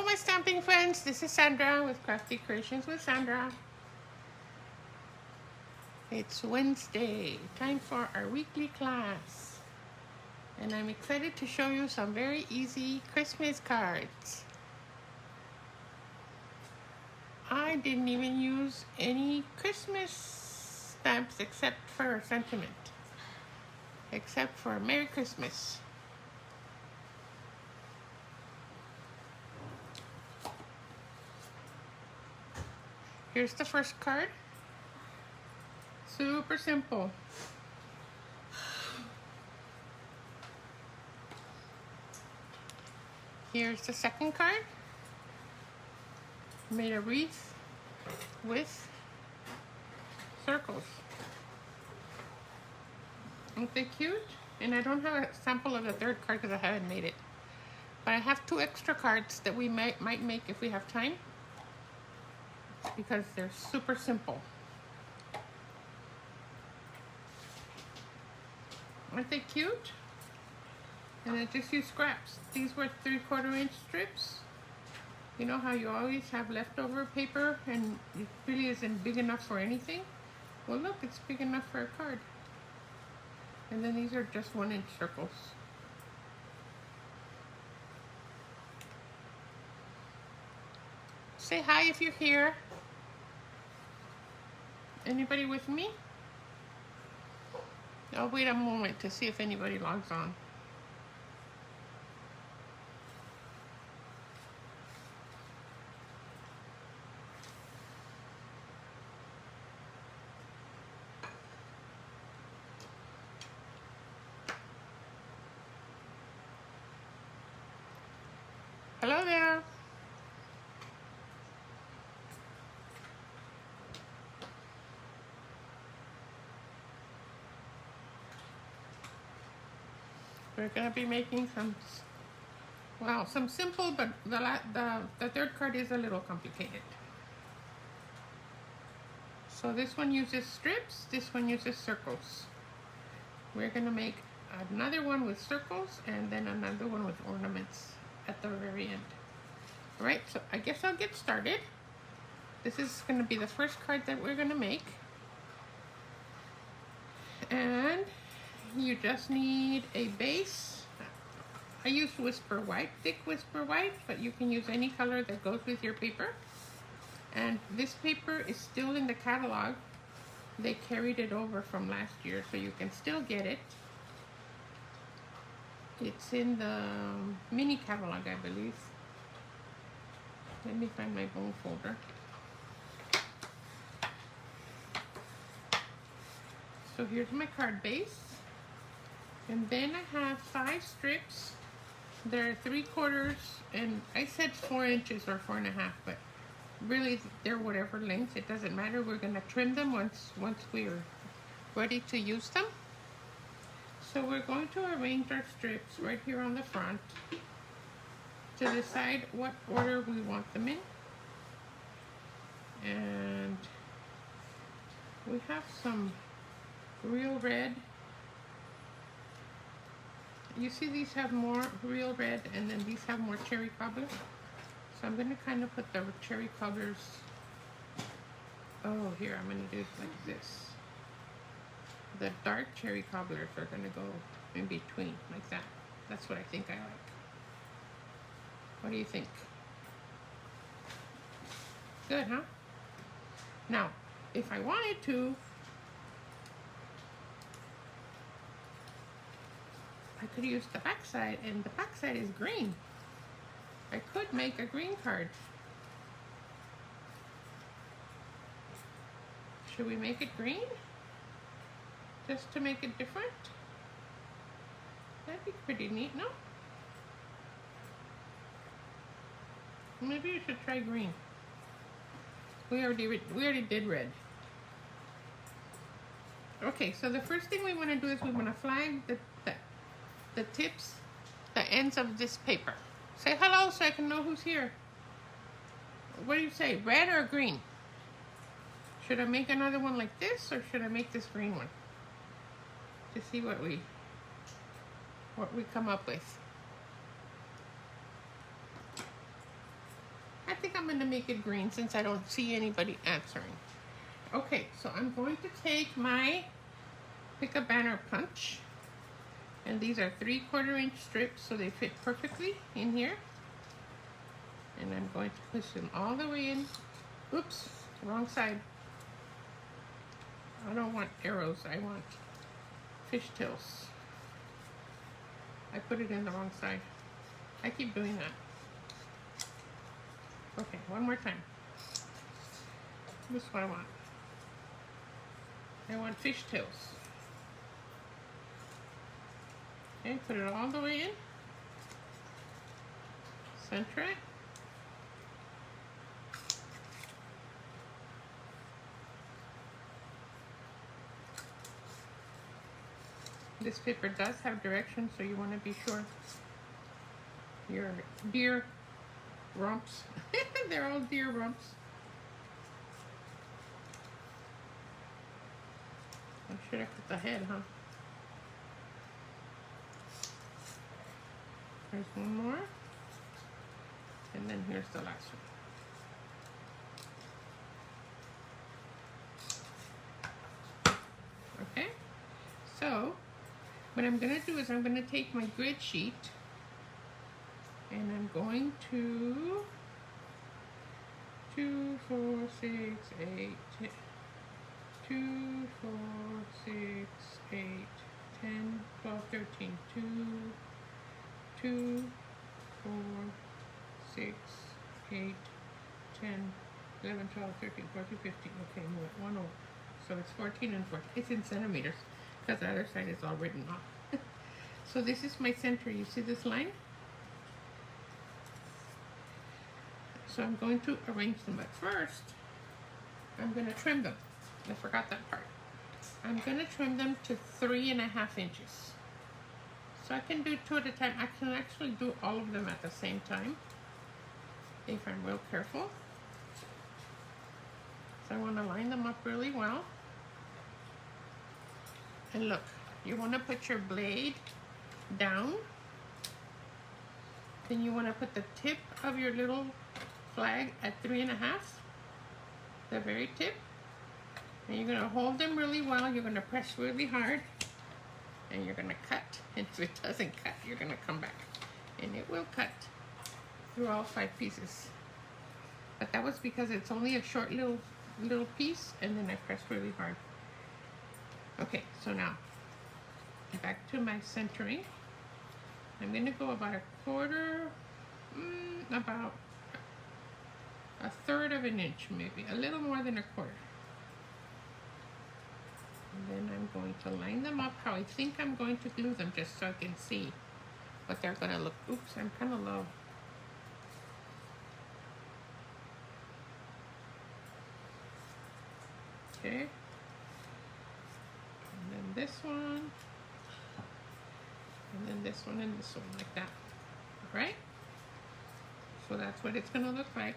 my stamping friends, this is Sandra with Krafty Kreations with Sandra. It's Wednesday, time for our weekly class. And I'm excited to show you some very easy Christmas cards. I didn't even use any Christmas stamps except for sentiment. Except for Merry Christmas. Here's the first card. Super simple. Here's the second card. Made a wreath with circles. Aren't they cute? And I don't have a sample of the third card because I haven't made it. But I have 2 extra cards that we might make if we have time, because they're super simple. Aren't they cute? And I just used scraps. These were 3/4 inch strips. You know how you always have leftover paper and it really isn't big enough for anything? Well, look, it's big enough for a card. And then these are just 1-inch circles. Say hi if you're here. Anybody with me? I'll wait a moment to see if anybody logs on. Hello there. We're going to be making some simple, but the third card is a little complicated. So this one uses strips, this one uses circles. We're going to make another one with circles and then another one with ornaments at the very end. All right, so I guess I'll get started. This is going to be the first card that we're going to make. And you just need a base. I used Whisper White, thick Whisper White, but you can use any color that goes with your paper. And this paper is still in the catalog. They carried it over from last year, so you can still get it. It's in the mini catalog, I believe. Let me find my bone folder. So here's my card base. And then I have 5 strips. They're 3/4, and I said 4 inches or 4.5, but really they're whatever length. It doesn't matter. We're gonna trim them once we're ready to use them. So we're going to arrange our strips right here on the front to decide what order we want them in. And we have some real red. You see these have more real red and then these have more cherry cobbler. So I'm going to kind of put the cherry cobblers, here I'm going to do it like this. The dark cherry cobblers are going to go in between, like that. That's what I think I like. What do you think? Good, huh? Now, if I wanted to, I could use the back side, and the back side is green. I could make a green card. Should we make it green? Just to make it different? That'd be pretty neat, no? Maybe you should try green. We already did red. Okay, so the first thing we want to do is we want to flag the tips, the ends of this paper. Say hello so I can know who's here. What do you say, red or green? Should I make another one like this, or should I make this green one? To see what we come up with. think I'm going to make it green since I don't see anybody answering. Okay, so I'm going to take my Pick a Banner punch. And these are 3/4 inch strips, so they fit perfectly in here. And I'm going to push them all the way in. Oops, wrong side. I don't want arrows, I want fishtails. I put it in the wrong side. I keep doing that. Okay, one more time. This is what I want. I want fishtails. Okay, put it all the way in. Center it. This paper does have directions, so you want to be sure your deer rumps. They're all deer rumps. I should have put the head, huh? There's one more. And then here's the last one. Okay? So, what I'm going to do is I'm going to take my grid sheet and I'm going to 2, 4, 6, 8, 2, 4, 6, 8, 10, 12, 13, 2, 2, 4, 6, 8, 10, 11, 12, 13, 14, 15. Okay, move it 1 over. So it's 14 and 14. It's in centimeters because the other side is all written off. So this is my center. You see this line? So I'm going to arrange them, but first I'm going to trim them. I forgot that part. I'm going to trim them to 3.5 inches. So I can do 2 at a time. I can actually do all of them at the same time if I'm real careful. So I want to line them up really well. And look, you want to put your blade down. Then you want to put the tip of your little flag at 3.5, the very tip. And you're going to hold them really well. You're going to press really hard. And you're going to cut. And if it doesn't cut, you're going to come back. And it will cut through all 5 pieces. But that was because it's only a short little piece. And then I pressed really hard. Okay, so now back to my centering. I'm going to go about about 1/3 of an inch, maybe a little more than 1/4. And then I'm going to line them up how I think I'm going to glue them, just so I can see what they're going to look. Oops, I'm kind of low. Okay. And then this one. And then this one and this one, like that. Right? So that's what it's going to look like.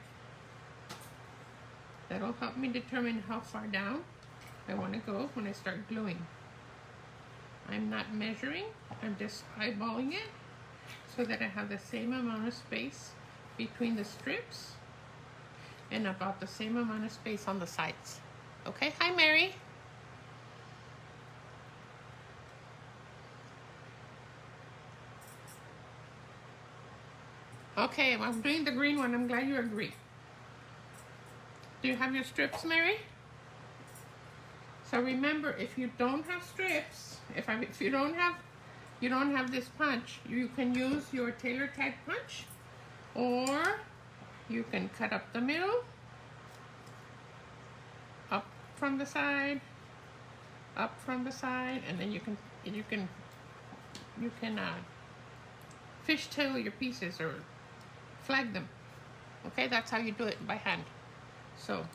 That'll help me determine how far down I want to go when I start gluing. I'm not measuring, I'm just eyeballing it so that I have the same amount of space between the strips and about the same amount of space on the sides. Okay, hi Mary. Okay, I'm doing the green one. I'm glad you agree. Do you have your strips, Mary? So remember, if you don't have strips, if you don't have this punch, you can use your tailor tag punch, or you can cut up the middle, up from the side, up from the side, and then you can fishtail your pieces or flag them. Okay, that's how you do it by hand. So,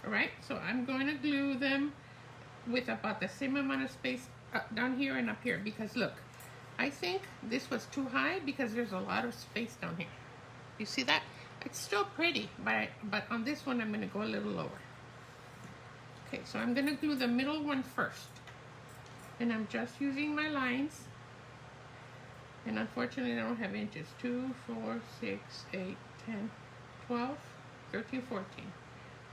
alright, so I'm going to glue them with about the same amount of space down here and up here, because look, I think this was too high because there's a lot of space down here. You see that? It's still pretty, but on this one I'm going to go a little lower. Okay, so I'm going to glue the middle one first. And I'm just using my lines. And unfortunately I don't have inches. 2, 4, 6, 8, 10, 12, 13, 14.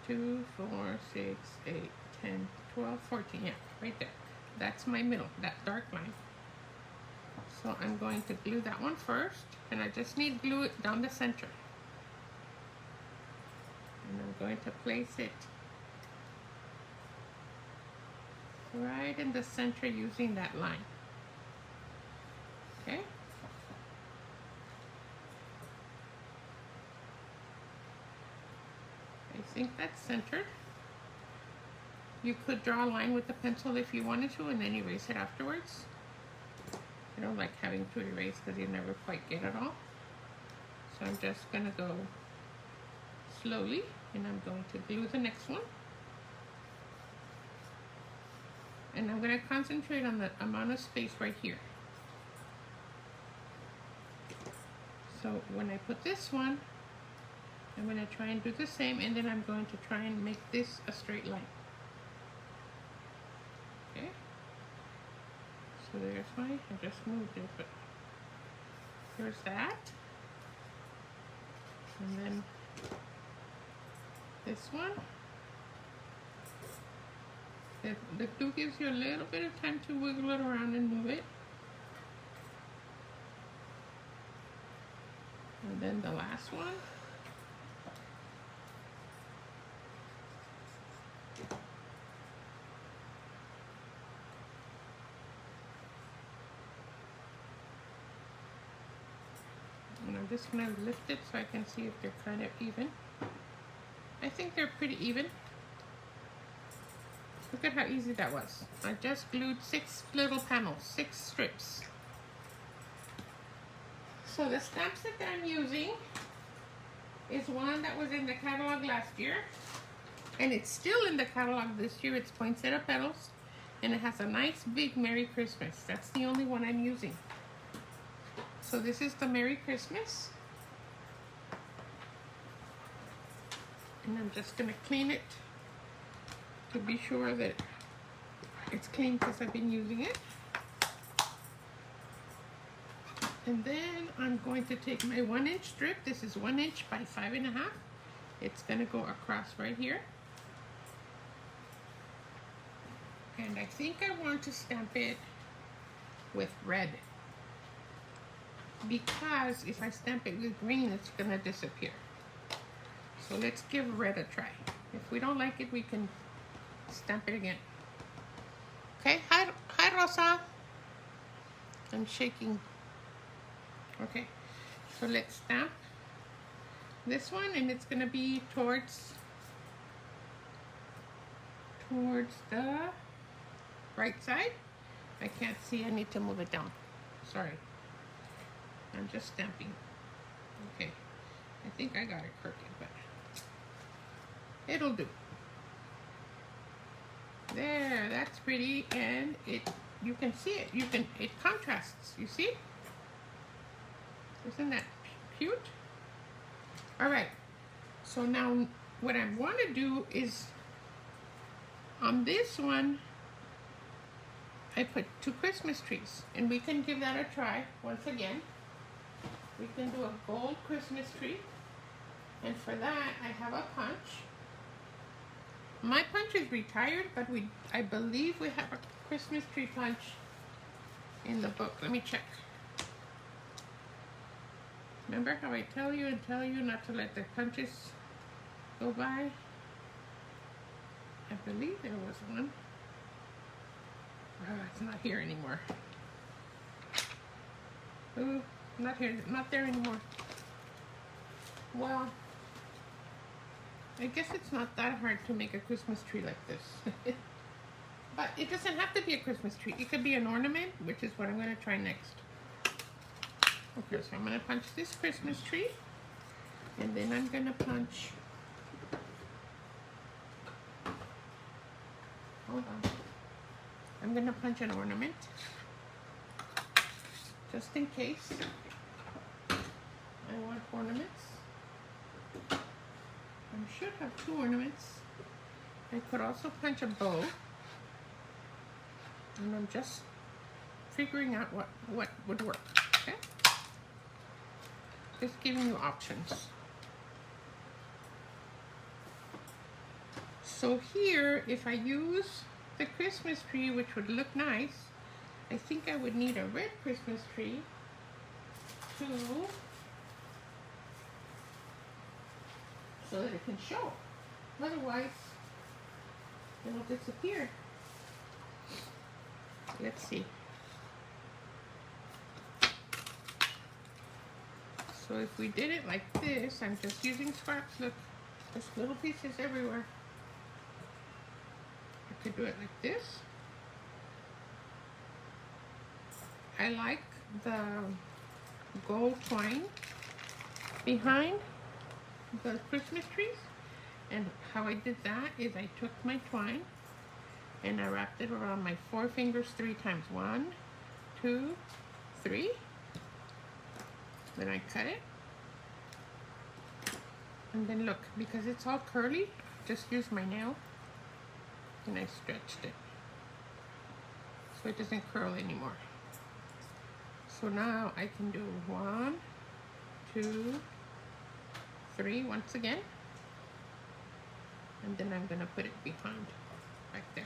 2, 4, 6, 8, 10, 12, 14. Yeah, right there. That's my middle, that dark line. So I'm going to glue that one first, and I just need to glue it down the center. And I'm going to place it right in the center using that line. Okay? I think that's centered. You could draw a line with the pencil if you wanted to and then erase it afterwards. I don't like having to erase because you never quite get it all. So I'm just going to go slowly, and I'm going to glue the next one. And I'm going to concentrate on the amount of space right here. So when I put this one, I'm going to try and do the same, and then I'm going to try and make this a straight line. Okay? So there's my, I just moved it, but there's that. And then this one. The glue gives you a little bit of time to wiggle it around and move it. And then the last one. And I'm just going to lift it so I can see if they're kind of even. I think they're pretty even. Look at how easy that was. I just glued 6 little panels, 6 strips. So the stamp set that I'm using is one that was in the catalog last year. And it's still in the catalog this year. It's poinsettia petals. And it has a nice big Merry Christmas. That's the only one I'm using. So this is the Merry Christmas. And I'm just going to clean it to be sure that it's clean because I've been using it. And then I'm going to take my 1-inch strip. This is 1 inch by 5.5. It's going to go across right here. And I think I want to stamp it with red, because if I stamp it with green, it's going to disappear. So let's give red a try. If we don't like it, we can stamp it again. Okay, hi Rosa. I'm shaking. Okay, so let's stamp this one, and it's gonna be towards the right side. I can't see, I need to move it down. Sorry. I'm just stamping. Okay, I think I got it crooked, but it'll do. There, that's pretty, and you can see it. It contrasts, you see? Isn't that cute? All right, so now what I want to do is, on this one, I put 2 Christmas trees, and we can give that a try once again. We can do a gold Christmas tree, and for that, I have a punch. My punch is retired, but I believe we have a Christmas tree punch in the book. Let me check. Remember how I tell you not to let the punches go by? I believe there was one. Oh, it's not here anymore. Ooh, not here, not there anymore. Well, I guess it's not that hard to make a Christmas tree like this. But it doesn't have to be a Christmas tree. It could be an ornament, which is what I'm going to try next. Okay, so I'm going to punch this Christmas tree. And then I'm going to punch... Hold on. I'm going to punch an ornament. Just in case. I want ornaments. I should have 2 ornaments. I could also punch a bow. And I'm just figuring out what would work. Okay? Just giving you options. So here, if I use the Christmas tree, which would look nice, I think I would need a red Christmas tree too, so that it can show. Otherwise, it'll disappear. Let's see. So if we did it like this, I'm just using scraps. Look, there's little pieces everywhere. I could do it like this. I like the gold twine behind the Christmas trees. And how I did that is I took my twine and I wrapped it around my 4 fingers 3 times. 1, 2, 3. Then I cut it. And then look, because it's all curly, just use my nail and I stretched it so it doesn't curl anymore. So now I can do 1, 2, 3 once again. And then I'm gonna put it behind, right there.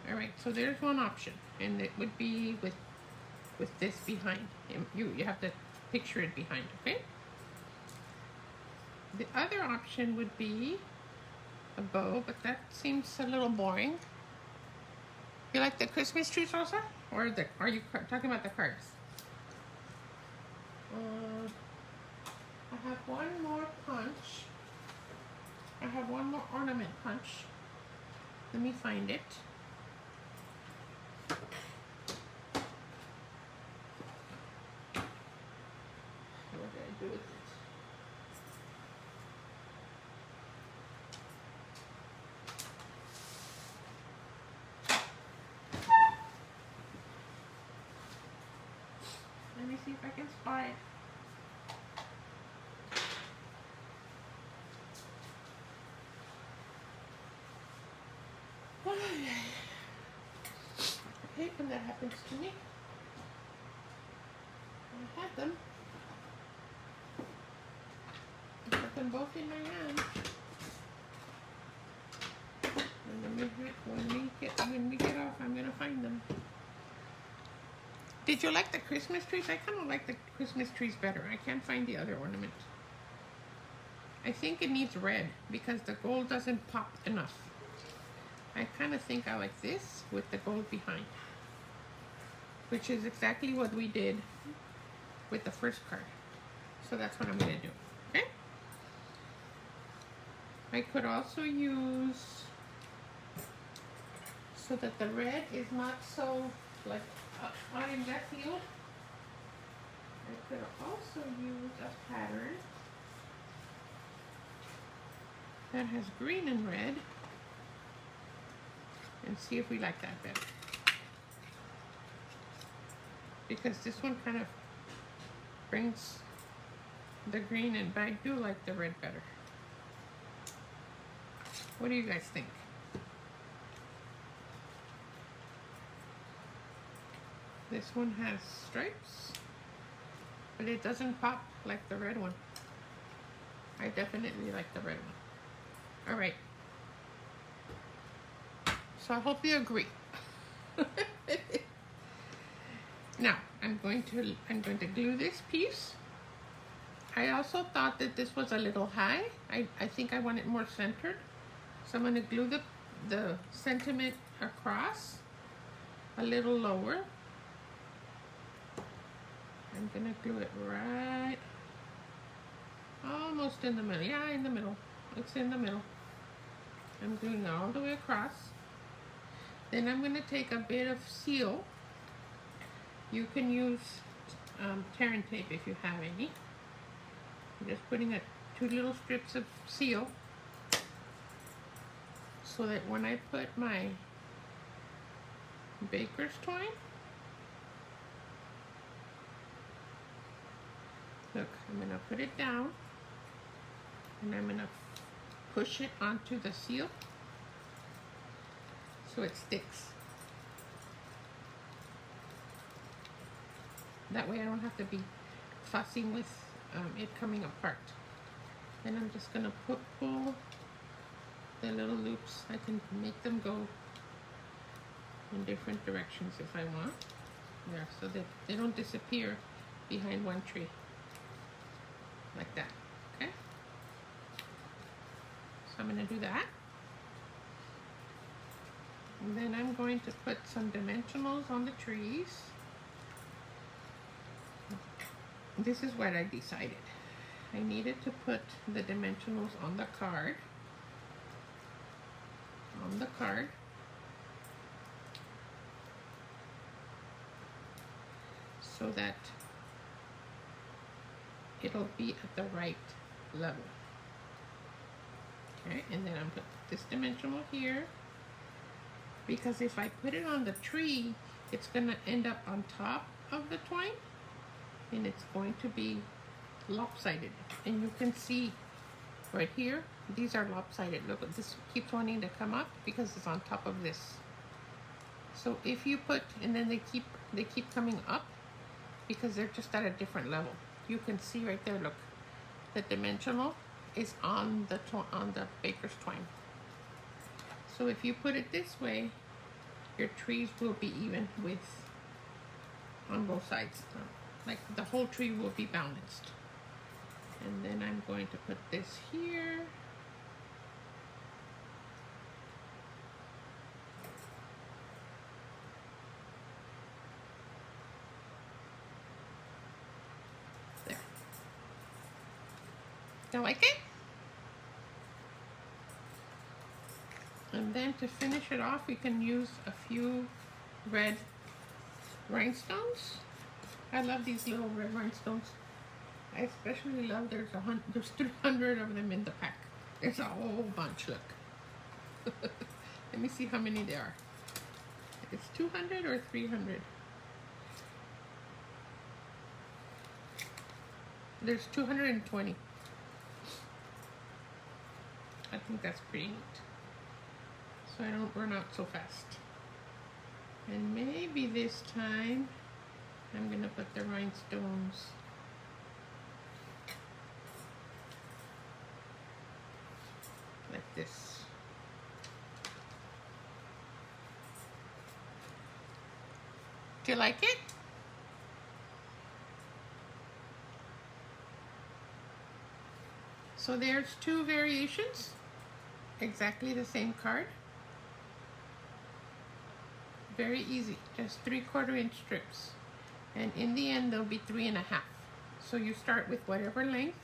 All right, so there's one option, and it would be with this behind. You have to picture it behind, okay? The other option would be a bow, but that seems a little boring. You like the Christmas trees, Rosa? Or are you talking about the cards? I have one more punch. I have one more ornament punch. Let me find it. What did I do with it? Let me see if I can spot it. I hate when that happens to me. I had them. I put them both in my hand. And when we get off, I'm gonna find them. Did you like the Christmas trees? I kind of like the Christmas trees better. I can't find the other ornament. I think it needs red because the gold doesn't pop enough. I kind of think I like this with the gold behind, which is exactly what we did with the first card. So that's what I'm going to do, okay? I could also use, so that the red is not so like out in that field, I could also use a pattern that has green and red, and see if we like that better. Because this one kind of brings the green in, but I do like the red better. What do you guys think? This one has stripes, but it doesn't pop like the red one. I definitely like the red one. All right. So I hope you agree. Now I'm going to glue this piece. I also thought that this was a little high. I think I want it more centered. So I'm going to glue the sentiment across a little lower. I'm going to glue it right almost in the middle. Yeah, in the middle. It's in the middle. I'm gluing it all the way across. Then I'm going to take a bit of seal. You can use tearing tape if you have any. I'm just putting 2 little strips of seal so that when I put my baker's twine, look, I'm going to put it down and I'm going to push it onto the seal so it sticks. That way I don't have to be fussing with it coming apart. Then I'm just going to pull the little loops, I can make them go in different directions if I want. There, so that they don't disappear behind one tree. Like that, okay? So I'm gonna do that. And then I'm going to put some dimensionals on the trees. This is what I decided. I needed to put the dimensionals on the card. On the card. So that it'll be at the right level. Okay, and then I'm putting this dimensional here, because if I put it on the tree, it's gonna end up on top of the twine, and it's going to be lopsided. And you can see right here, these are lopsided. Look, this keeps wanting to come up because it's on top of this. So if you put, and then they keep coming up because they're just at a different level. You can see right there, look, the dimensional is on the baker's twine. So if you put it this way, your trees will be even width on both sides. Like the whole tree will be balanced. And then I'm going to put this here. There. Do you like it? And then to finish it off, we can use a few red rhinestones. I love these little red rhinestones. I especially love, there's 300 of them in the pack. There's a whole bunch, look. Let me see how many there are. It's 200 or 300? There's 220. I think that's pretty neat. So I don't run out so fast. And maybe this time I'm gonna put the rhinestones like this. Do you like it? So there's two variations, exactly the same card. Very easy, just 3/4 inch strips. And in the end, they'll be 3.5. So you start with whatever length.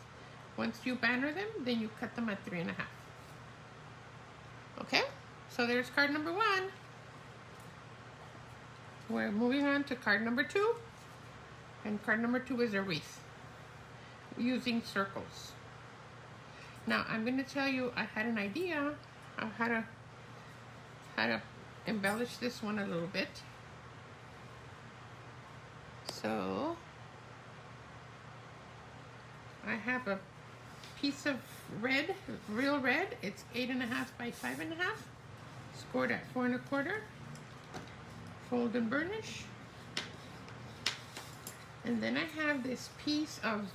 Once you banner them, then you cut them at 3.5. Okay, so there's card number 1. We're moving on to card number 2. And card number 2 is a wreath using circles. Now I'm going to tell you, I had an idea of how to embellish this one a little bit. So I have a piece of red, real red. It's 8.5 by 5.5, scored at 4 1/4. Fold and burnish. And then I have this piece of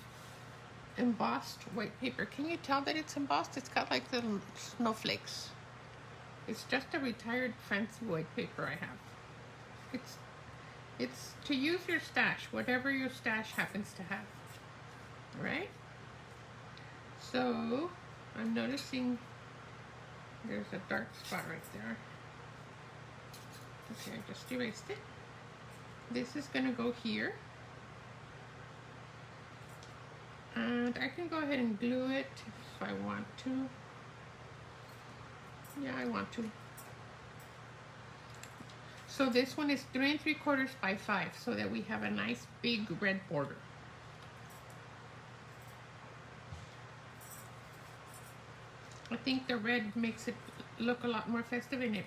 embossed white paper. Can you tell that it's embossed? It's got like little snowflakes. It's just a retired fancy white paper I have. It's to use your stash, whatever your stash happens to have. Right? So I'm noticing there's a dark spot right there. Okay, I just erased it. This is gonna go here. And I can go ahead and glue it if I want to. Yeah, I want to. So this one is 3 3/4 by 5, so that we have a nice big red border. I think the red makes it look a lot more festive, and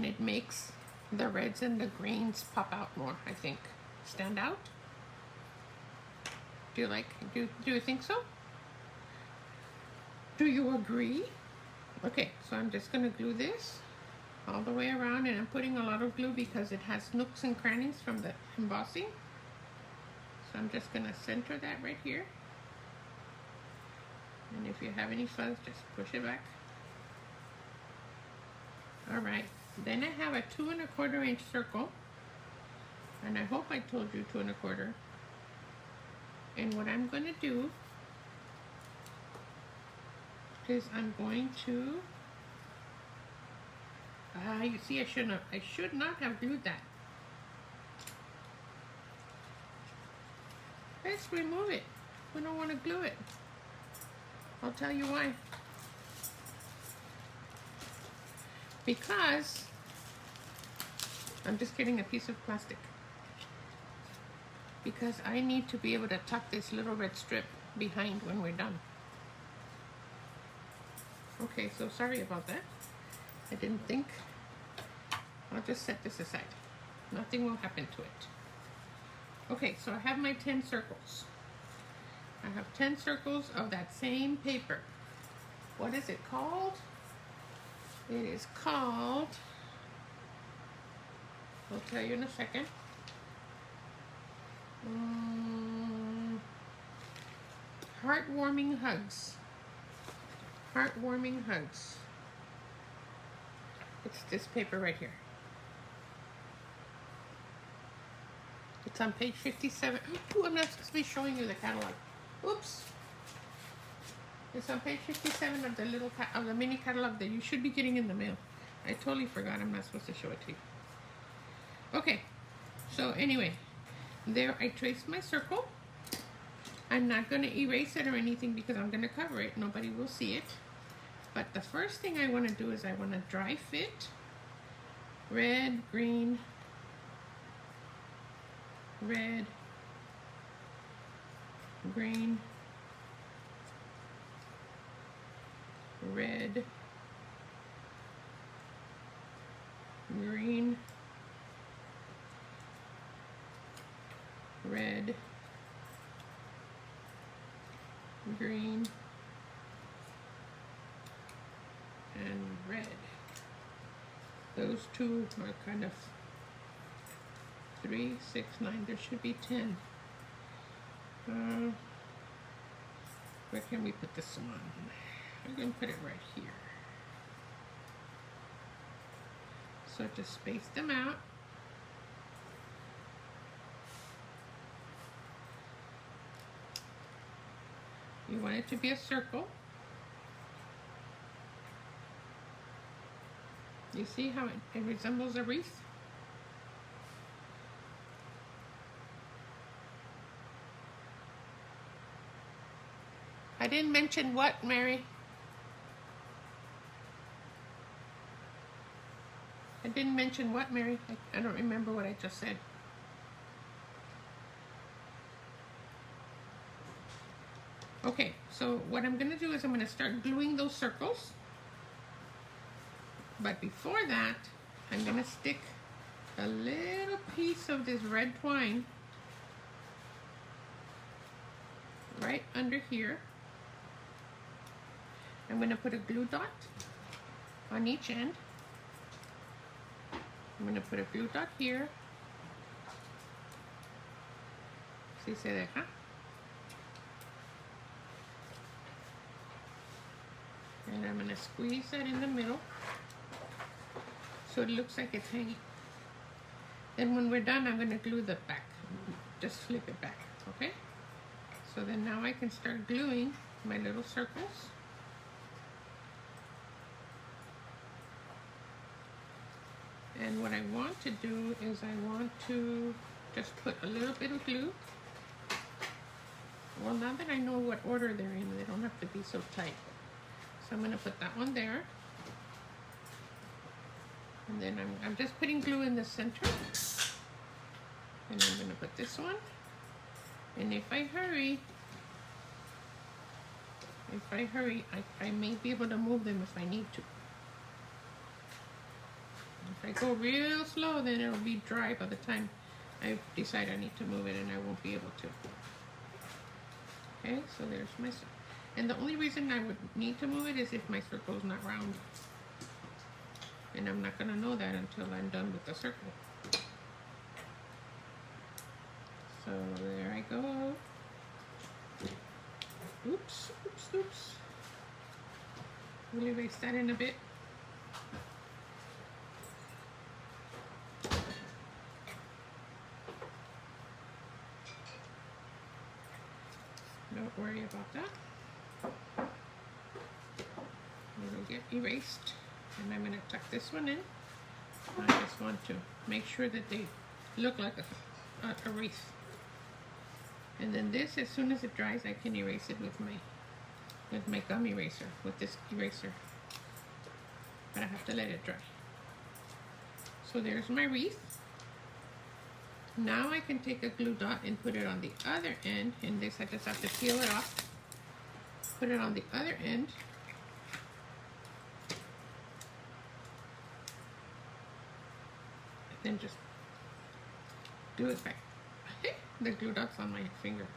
it makes the reds and the greens pop out more, I think. Stand out. Do you think so? Do you agree? Okay, so I'm just gonna glue this all the way around, and I'm putting a lot of glue because it has nooks and crannies from the embossing. So I'm just gonna center that right here. And if you have any fuzz, just push it back. All right, then I have a 2 1/4 inch circle, and I hope I told you 2 1/4. And what I'm going to do is I'm going to, you see, I should not have glued that. Let's remove it. We don't want to glue it. I'll tell you why. Because I'm just getting a piece of plastic. Because I need to be able to tuck this little red strip behind when we're done. Okay, so sorry about that. I didn't think. I'll just set this aside. Nothing will happen to it. Okay, so I have my 10 circles. I have 10 circles of that same paper. What is it called? It is called, I'll tell you in a second. Heartwarming Hugs. Heartwarming Hugs. It's this paper right here. It's on page 57. Ooh, I'm not supposed to be showing you the catalog. Oops. It's on page 57 of the mini catalog that you should be getting in the mail. I totally forgot. I'm not supposed to show it to you. Okay. So anyway, there I traced my circle. I'm not going to erase it or anything because I'm going to cover it. Nobody will see it. But the first thing I want to do is I want to dry fit red, green, red, green, red, green, red, green, and red. Those two are kind of 3, 6, 9. There should be 10. Where can we put this one? I'm going to put it right here. So just space them out. You want it to be a circle. You see how it resembles a wreath? I didn't mention what, Mary? I didn't mention what, Mary? I don't remember what I just said. Okay, so what I'm going to do is I'm going to start gluing those circles. But before that, I'm going to stick a little piece of this red twine right under here. I'm going to put a glue dot on each end. I'm going to put a glue dot here. ¿Sí se deja? And I'm going to squeeze that in the middle so it looks like it's hanging. Then when we're done, I'm going to glue the back. Just flip it back, okay? So then now I can start gluing my little circles. And what I want to do is I want to just put a little bit of glue. Well, now that I know what order they're in, they don't have to be so tight. So I'm going to put that one there. And then I'm just putting glue in the center. And I'm going to put this one. And if I hurry, I may be able to move them if I need to. If I go real slow, then it'll be dry by the time I decide I need to move it, and I won't be able to. Okay, so there's my circle. And the only reason I would need to move it is if my circle is not round. And I'm not going to know that until I'm done with the circle. So there I go. Oops, oops, oops. We'll erase that in a bit. Don't worry about that. It'll get erased. And I'm going to tuck this one in. I just want to make sure that they look like a wreath. And then this, as soon as it dries, I can erase it with my gum eraser, with this eraser. But I have to let it dry. So there's my wreath. Now I can take a glue dot and put it on the other end. And this, I just have to peel it off. Put it on the other end. And then just do it back. The glue dot's on my finger.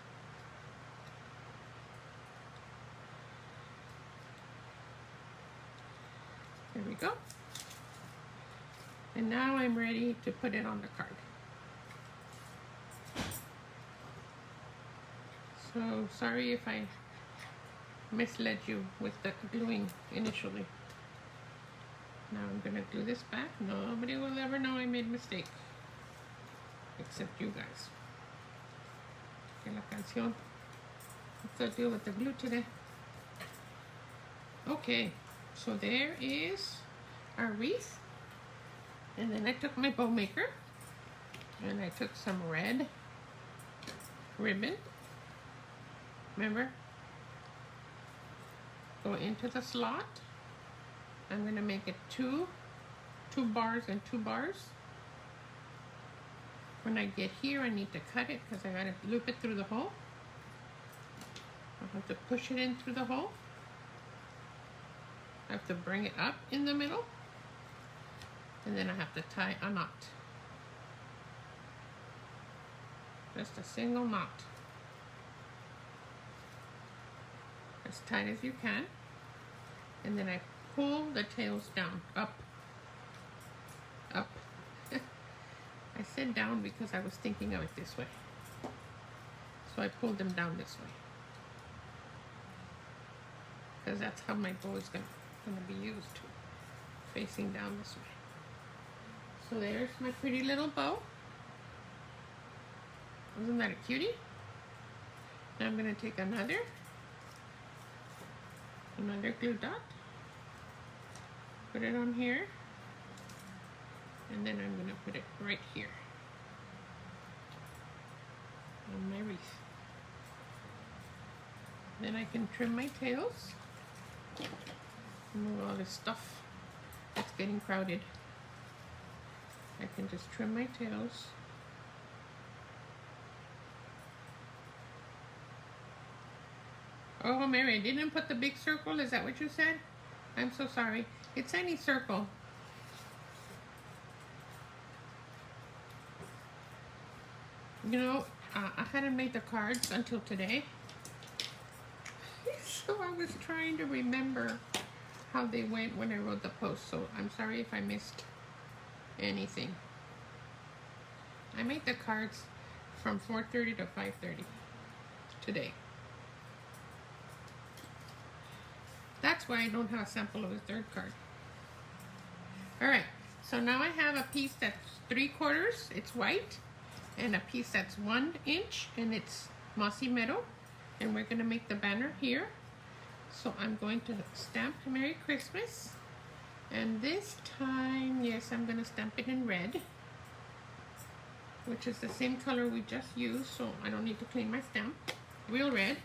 There we go. And now I'm ready to put it on the card. So sorry if I misled you with the gluing initially. Now I'm gonna glue this back. Nobody will ever know I made a mistake. Except you guys. Que la canción. Let's deal with the glue today. Okay, so there is our wreath. And then I took my bow maker and I took some red ribbon. Remember? Go into the slot. I'm going to make it two bars and 2 bars. When I get here, I need to cut it because I got to loop it through the hole. I have to push it in through the hole. I have to bring it up in the middle. And then I have to tie a knot. Just a single knot. As tight as you can. And then I pull the tails down, up. I said down because I was thinking of it this way. So I pulled them down this way. Because that's how my bow is gonna be used, facing down this way. So there's my pretty little bow. Isn't that a cutie? Now I'm gonna take another glue dot, put it on here, and then I'm gonna put it right here on my wreath. Then I can trim my tails, remove all this stuff that's getting crowded. I can just trim my tails. Oh, Mary, I didn't put the big circle. Is that what you said? I'm so sorry. It's any circle. You know, I hadn't made the cards until today. So I was trying to remember how they went when I wrote the post. So I'm sorry if I missed anything. I made the cards from 4:30 to 5:30 today. That's why I don't have a sample of the 3rd card. Alright, so now I have a piece that's 3/4, it's white, and a piece that's 1 inch, and it's mossy meadow. And we're going to make the banner here. So I'm going to stamp Merry Christmas. And this time, yes, I'm going to stamp it in red, which is the same color we just used, so I don't need to clean my stamp. Real red.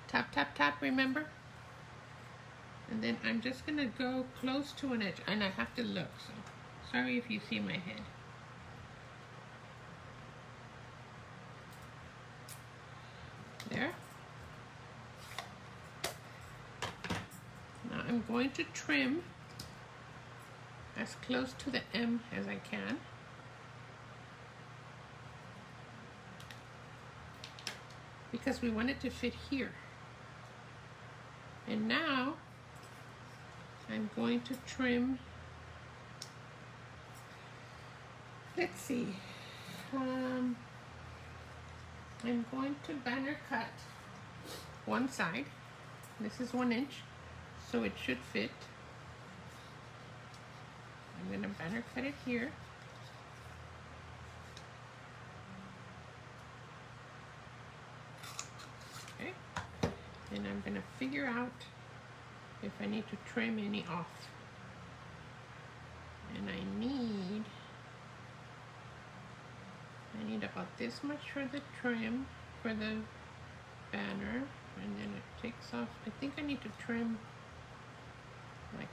Tap, tap, tap, remember? And then I'm just going to go close to an edge, and I have to look, so sorry if you see my head. There. Now I'm going to trim as close to the M as I can. Because we want it to fit here. And now I'm going to trim, let's see, I'm going to banner cut one side. This is 1 inch, so it should fit. I'm going to banner cut it here. then I'm gonna figure out if I need to trim any off. And I need about this much for the trim for the banner, and then it takes off. I think I need to trim like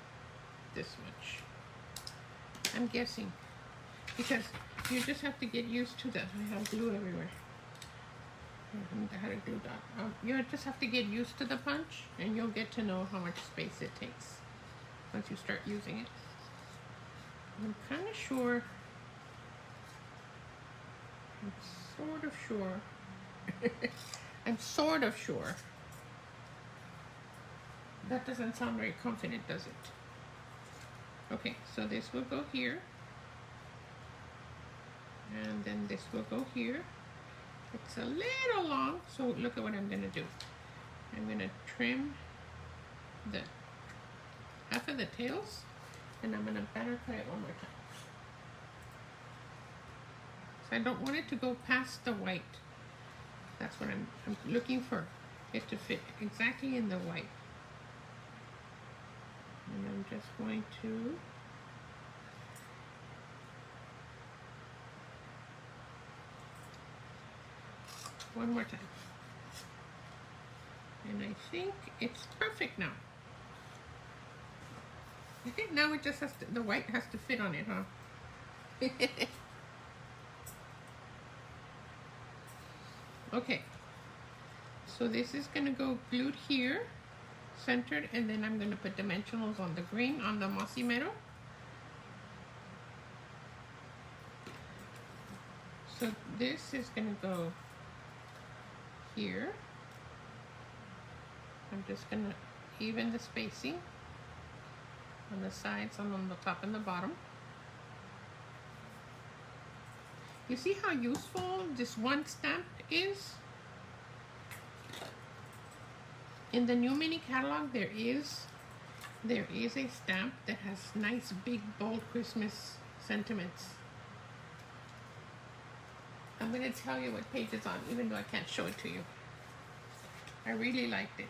this much. I'm guessing, because you just have to get used to that. I have glue everywhere. I had a glue dot. You just have to get used to the punch, and you'll get to know how much space it takes once you start using it. I'm kind of sure. I'm sort of sure. I'm sort of sure. That doesn't sound very confident, does it? Okay, so this will go here. And then this will go here. It's a little long, so look at what I'm going to do. I'm going to trim the half of the tails, and I'm going to banner cut it one more time. So I don't want it to go past the white. That's what I'm looking for, it to fit exactly in the white. And I'm just going to one more time. And I think it's perfect now. I think now it just has to, the white has to fit on it, huh? Okay, so this is going to go glued here, centered, and then I'm going to put dimensionals on the green, on the mossy meadow. So this is going to go here. I'm just going to even the spacing on the sides and on the top and the bottom. You see how useful this one stamp is? In the new mini catalog, there is a stamp that has nice, big, bold Christmas sentiments. I'm going to tell you what page it's on, even though I can't show it to you. I really liked it.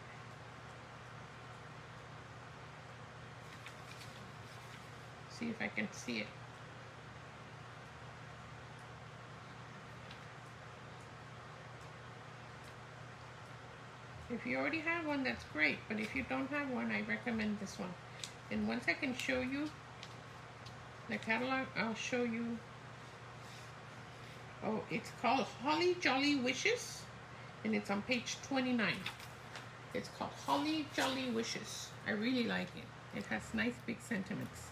See if I can see it. If you already have one, that's great, but if you don't have one, I recommend this one. And once I can show you the catalog, I'll show you. Oh, it's called Holly Jolly Wishes, and it's on page 29. It's called Holly Jolly Wishes. I really like it. It has nice big sentiments.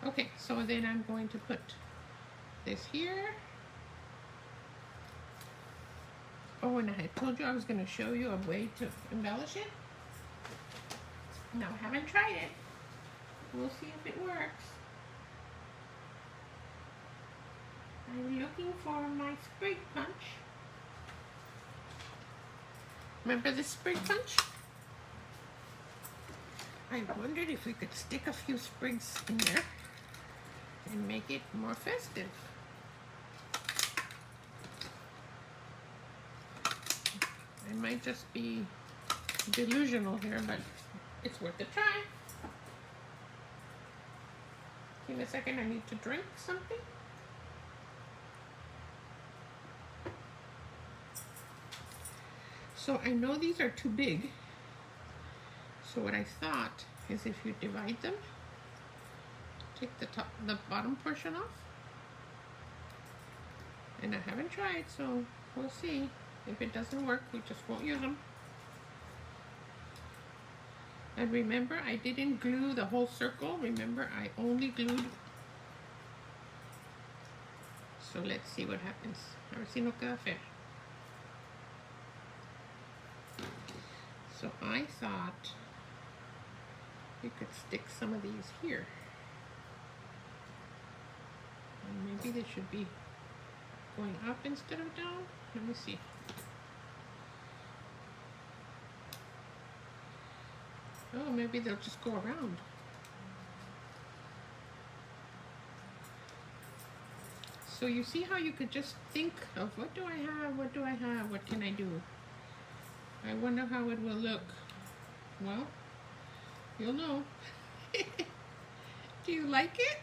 Okay, so then I'm going to put this here. Oh, and I told you I was going to show you a way to embellish it. Now, I haven't tried it. We'll see if it works. I'm looking for my sprig punch. Remember this sprig punch? I wondered if we could stick a few sprigs in there and make it more festive. I might just be delusional here, but it's worth a try. Give me a second, I need to drink something. So I know these are too big. So what I thought is if you divide them, take the bottom portion off. And I haven't tried, so we'll see. If it doesn't work, we just won't use them. And remember, I didn't glue the whole circle. Remember, I only glued. So let's see what happens. A ver si no queda feo. So I thought you could stick some of these here. And maybe they should be going up instead of down. Let me see. Oh, maybe they'll just go around. So you see how you could just think of what do I have, what do I have, what can I do? I wonder how it will look. Well, you'll know. Do you like it?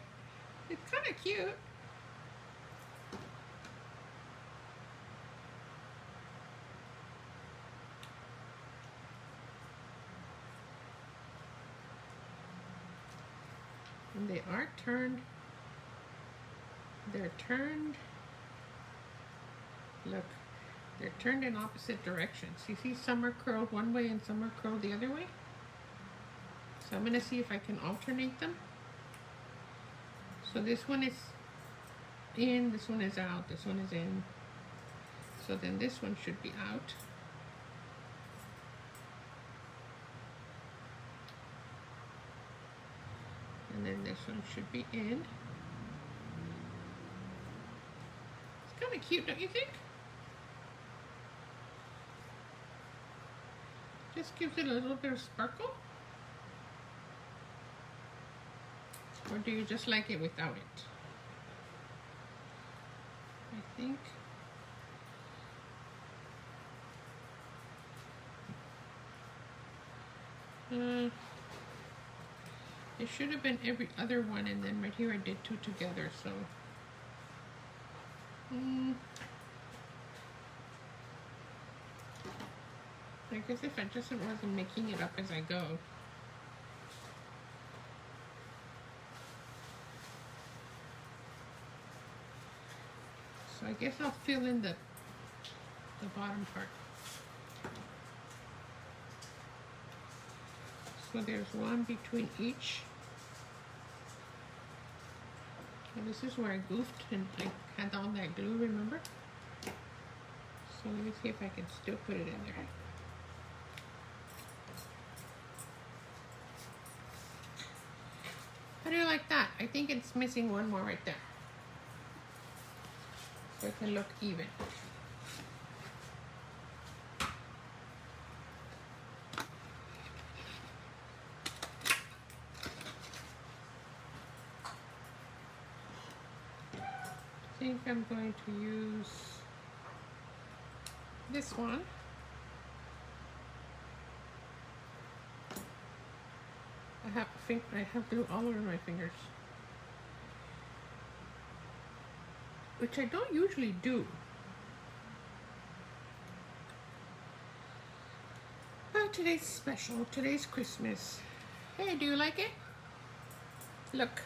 It's kind of cute. And they are turned. They're turned. Look, they're turned in opposite directions. You see some are curled one way and some are curled the other way. So I'm going to see if I can alternate them. So this one is in, this one is out, this one is in. So then this one should be out. And then this one should be in. It's kind of cute, don't you think? Just gives it a little bit of sparkle. Or do you just like it without it? I think. It should have been every other one, and then right here I did two together, so. I guess if I just wasn't making it up as I go. So I guess I'll fill in the bottom part. So there's one between each. And this is where I goofed and I had all that glue, remember? So let me see if I can still put it in there. How do you like that? I think it's missing one more right there. So it can look even. I think I'm going to use this one. I have glue all over my fingers, which I don't usually do. But today's special. Today's Christmas. Hey, do you like it? Look.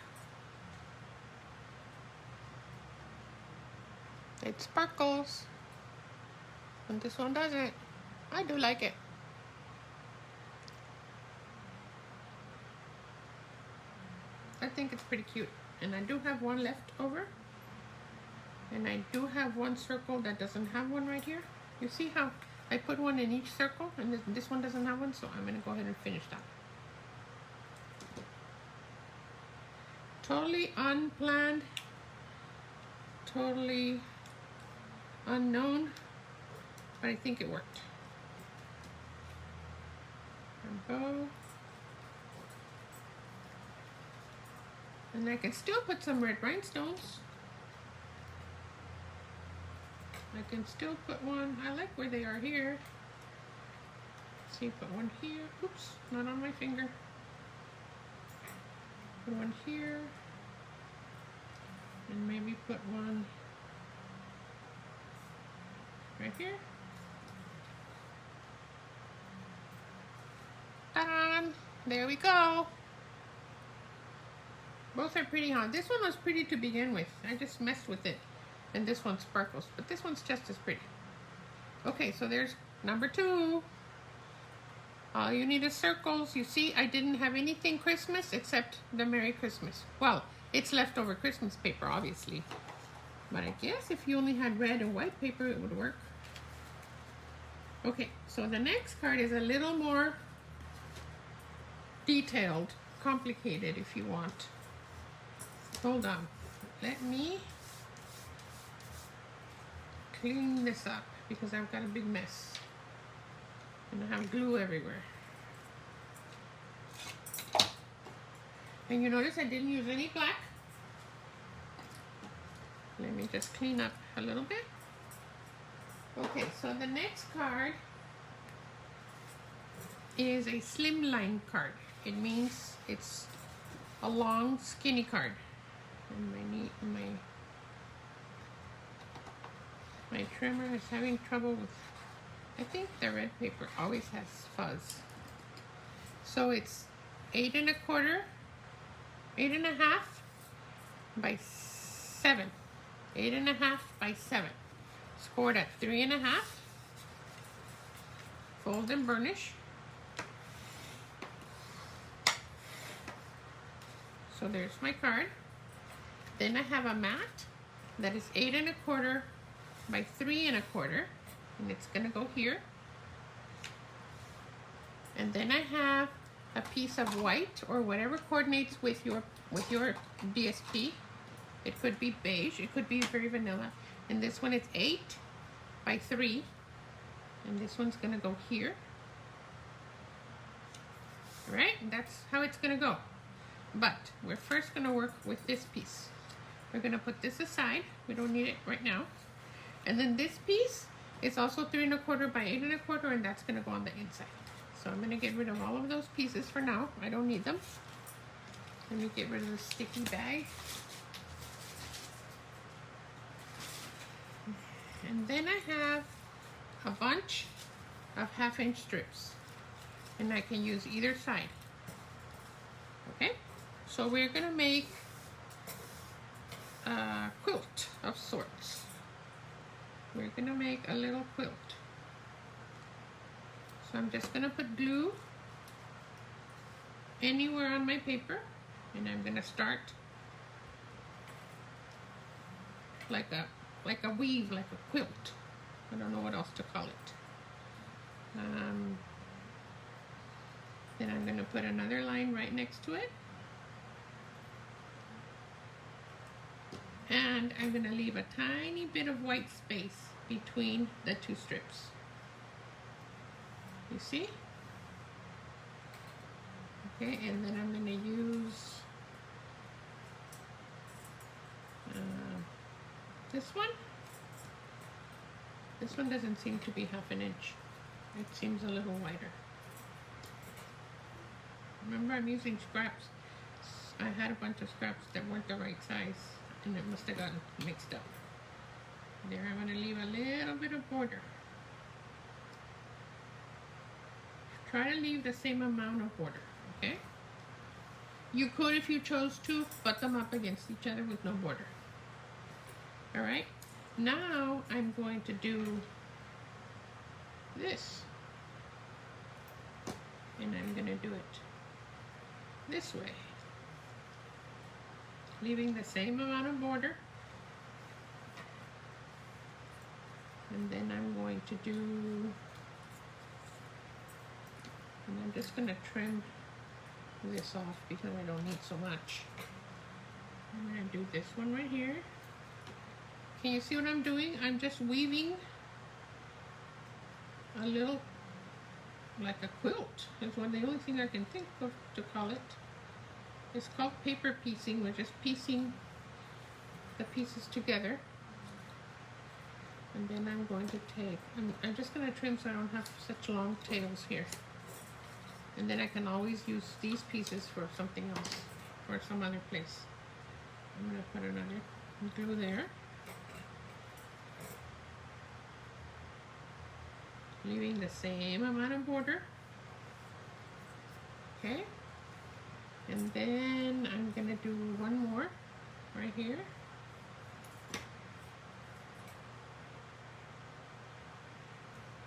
It sparkles. And this one doesn't. I do like it. I think it's pretty cute. And I do have one left over. And I do have one circle that doesn't have one right here. You see how I put one in each circle and this one doesn't have one, so I'm going to go ahead and finish that. Totally unplanned. Totally unknown. But I think it worked. And bow. And I can still put some red rhinestones. I can still put one. I like where they are here. Let's see, put one here. Oops, not on my finger. Put one here. And maybe put one right here. Ta-da! There we go. Both are pretty hot. This one was pretty to begin with. I just messed with it. And this one sparkles. But this one's just as pretty. Okay, so there's number 2. All you need is circles. You see, I didn't have anything Christmas except the Merry Christmas. Well, it's leftover Christmas paper, obviously. But I guess if you only had red and white paper, it would work. Okay, so the next card is a little more detailed, complicated if you want. Hold on. Let me clean this up because I've got a big mess. And I have glue everywhere. And you notice I didn't use any black. Let me just clean up a little bit. Okay, so the next card is a slimline card. It means it's a long, skinny card. And my trimmer is having trouble with, I think the red paper always has fuzz. So it's 8 1/4, 8 1/2 by 7. 8 1/2 by 7. Scored at 3 1/2. Fold and burnish. So there's my card. Then I have a mat that is 8 1/4 by 3 1/4, and it's gonna go here. And then I have a piece of white or whatever coordinates with your DSP. It could be beige, it could be very vanilla. And this one is 8 by 3, and this one's gonna go here. All right, that's how it's gonna go. But we're first gonna work with this piece. We're gonna put this aside. We don't need it right now. And then this piece is also 3 1/4 by 8 1/4, and that's gonna go on the inside. So I'm gonna get rid of all of those pieces for now. I don't need them. Let me get rid of the sticky bag. And then I have a bunch of 1/2" strips, and I can use either side. Okay, so we're gonna make a quilt of sorts. We're gonna make a little quilt. So I'm just gonna put glue anywhere on my paper, and I'm gonna start like a weave, like a quilt. I don't know what else to call it. Then I'm gonna put another line right next to it. And I'm gonna leave a tiny bit of white space between the 2 strips. You see? Okay, and then I'm gonna use this one. This one doesn't seem to be 1/2 inch. It seems a little wider. Remember, I'm using scraps. I had a bunch of scraps that weren't the right size, and it must have gotten mixed up. There, I'm gonna leave a little bit of border. Try to leave the same amount of border, okay? You could, if you chose to, butt them up against each other with no border. All right, now I'm going to do this, and I'm gonna do it this way, leaving the same amount of border. And then I'm going to do, and I'm just gonna trim this off because I don't need so much. I'm gonna do this one right here. Can you see what I'm doing? I'm just weaving a little, like a quilt. That's the only thing I can think of to call it. It's called paper piecing. We're just piecing the pieces together. And then I'm going to take, I'm just going to trim so I don't have such long tails here. And then I can always use these pieces for something else, for some other place. I'm going to put another glue there. Leaving the same amount of border. Okay. And then I'm going to do one more right here.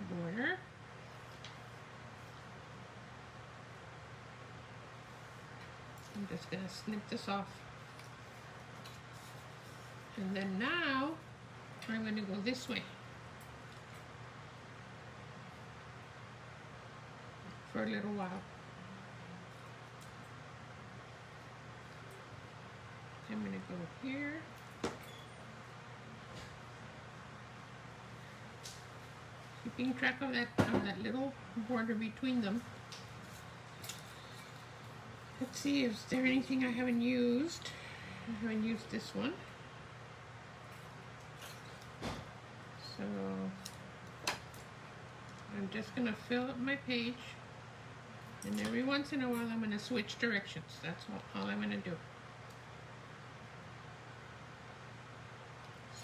Border. I'm just going to snip this off. And then now I'm going to go this way for a little while. I'm going to go here. Keeping track of that little border between them. Let's see, is there anything I haven't used? I haven't used this one. So I'm just going to fill up my page, and every once in a while I'm going to switch directions. That's all I'm going to do.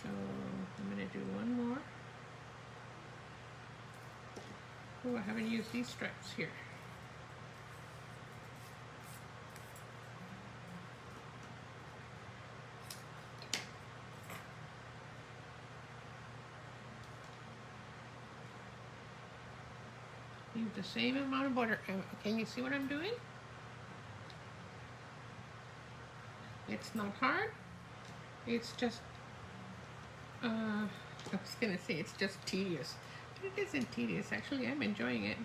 So I'm going to do one more. Oh, I haven't used these stripes here. Use the same amount of border. Can you see what I'm doing? It's not hard. It's just, I was gonna say it's just tedious. But it isn't tedious. Actually, I'm enjoying it.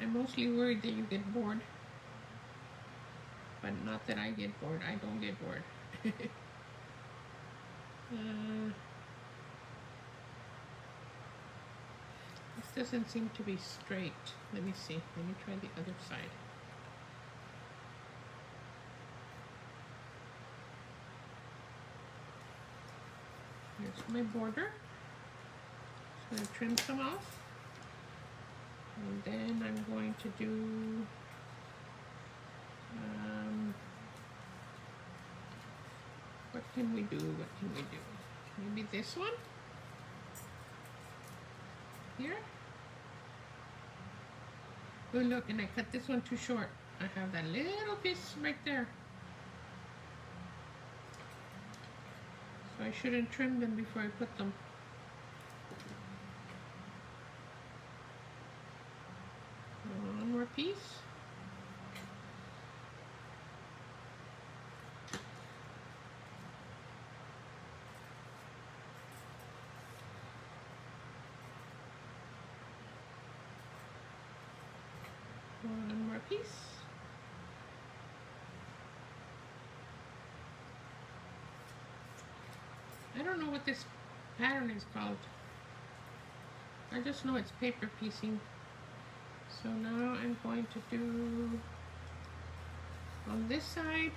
I'm mostly worried that you get bored. But not that I get bored. I don't get bored. This doesn't seem to be straight. Let me see. Let me try the other side. Here's my border. Just going to trim some off. And then I'm going to do what can we do? What can we do? Maybe this one? Here? Oh look, and I cut this one too short. I have that little piece right there. So I shouldn't trim them before I put them. One more piece. One more piece. I don't know what this pattern is called. I just know it's paper piecing. So now I'm going to do on this side,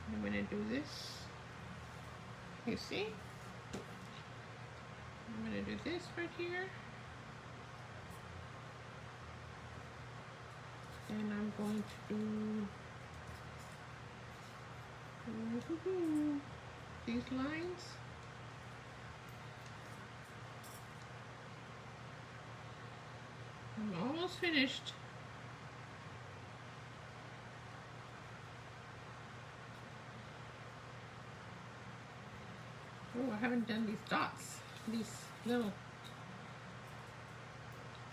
I'm going to do this. You see? I'm going to do this right here. And I'm going to do these lines. I'm almost finished. Oh, I haven't done these dots. These little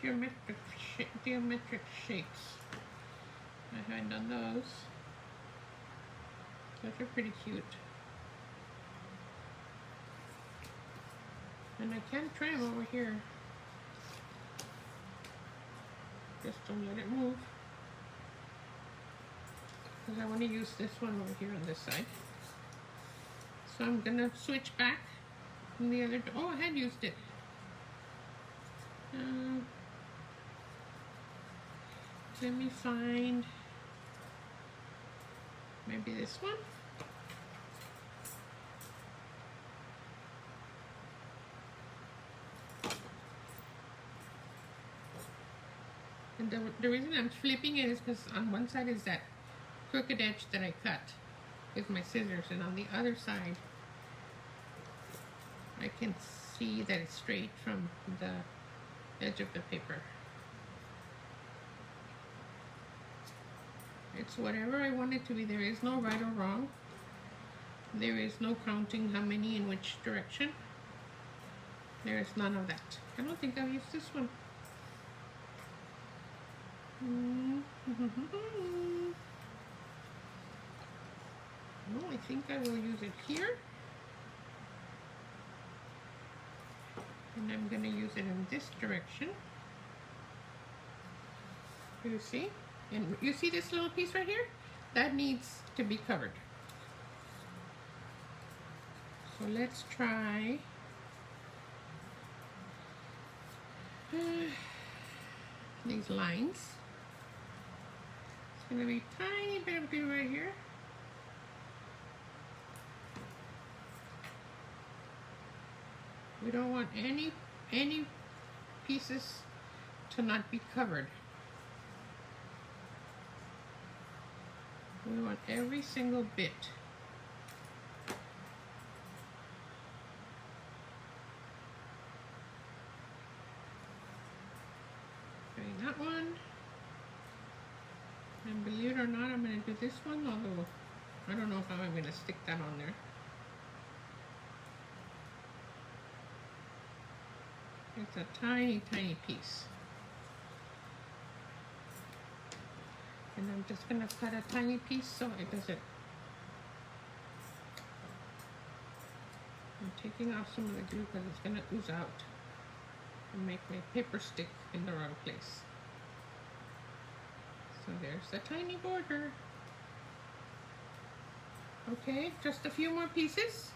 geometric shapes. I haven't done those. Those are pretty cute. And I can try them over here. Just don't let it move. Because I want to use this one over here on this side. So I'm going to switch back from the other. Oh, I had used it. Let me find maybe this one. And the reason I'm flipping it is because on one side is that crooked edge that I cut with my scissors, and on the other side I can see that it's straight from the edge of the paper. It's whatever I want it to be. There is no right or wrong. There is no counting how many in which direction. There is none of that. I don't think I've used this one. No, I think I will use it here. And I'm going to use it in this direction. You see? And you see this little piece right here? That needs to be covered. So let's try these lines. It's going to be a tiny bit of glue right here. We don't want any pieces to not be covered. We want every single bit. Okay, that one. And believe it or not, I'm going to do this one, although I don't know how I'm going to stick that on there. It's a tiny, tiny piece. And I'm just going to cut a tiny piece so it doesn't... I'm taking off some of the glue because it's going to ooze out and make my paper stick in the wrong place. So there's the tiny border. Okay, just a few more pieces.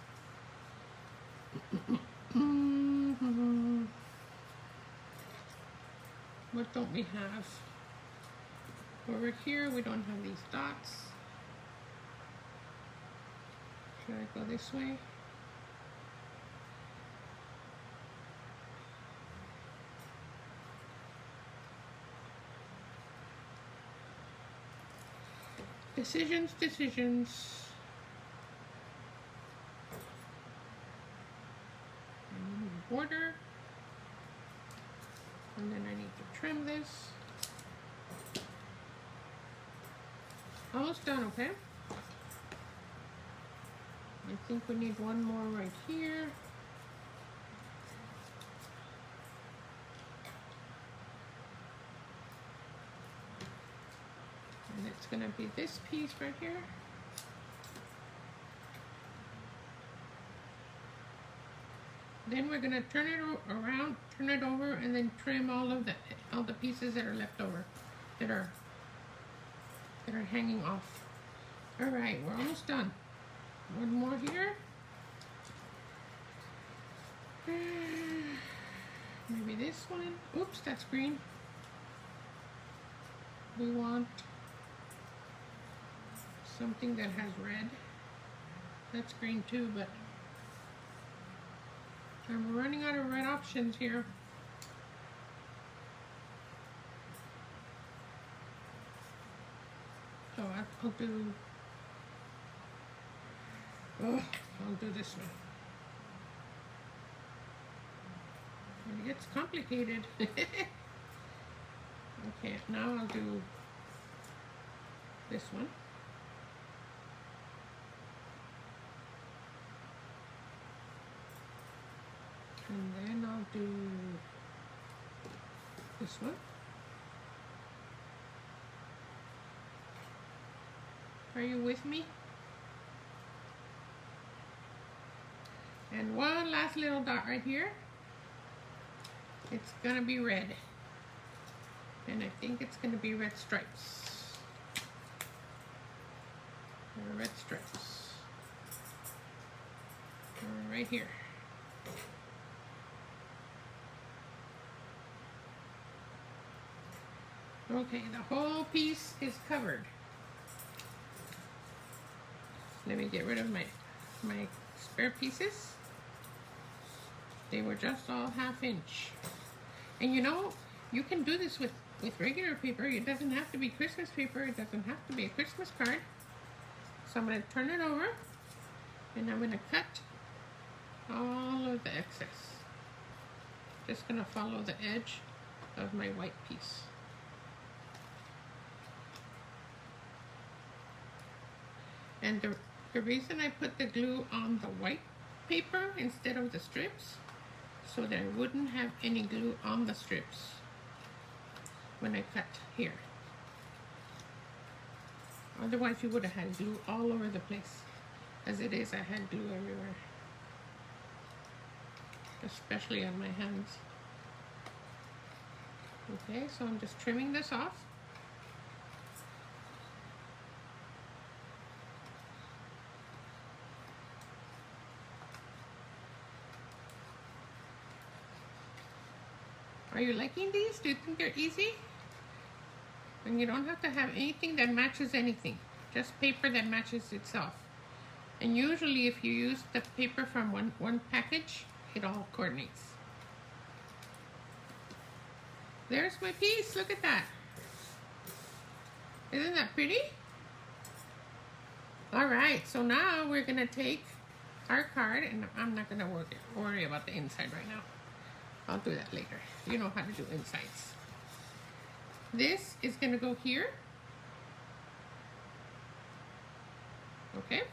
What don't we have? Over here, we don't have these dots. Should I go this way? Decisions, decisions. Border. And then I need to trim this. Almost done, okay? I think we need one more right here. And it's gonna be this piece right here. Then we're gonna turn it around, turn it over, and then trim all the pieces that are left over, that are hanging off. All right, we're almost done. One more here. Maybe this one. Oops, that's green. We want something that has red. That's green too, but I'm running out of red options here. So I'll do this one. It gets complicated. Okay, now I'll do this one. And then I'll do this one. Are you with me? And one last little dot right here. It's gonna be red. And I think it's gonna be red stripes. Red stripes. Right here. Okay, the whole piece is covered. Let me get rid of my spare pieces. They were just all 1/2 inch. And you know, you can do this with regular paper. It doesn't have to be Christmas paper. It doesn't have to be a Christmas card. So I'm going to turn it over and I'm going to cut all of the excess. Just going to follow the edge of my white piece. And the reason I put the glue on the white paper instead of the strips, so that I wouldn't have any glue on the strips when I cut here. Otherwise you would have had glue all over the place. As it is, I had glue everywhere. Especially on my hands. Okay, so I'm just trimming this off. Are you liking these? Do you think they're easy? And you don't have to have anything that matches anything. Just paper that matches itself. And usually if you use the paper from one package, it all coordinates. There's my piece. Look at that. Isn't that pretty? All right, so now we're gonna take our card, and I'm not gonna worry about the inside right now. I'll do that later. You know how to do insides. This is gonna go here. Okay.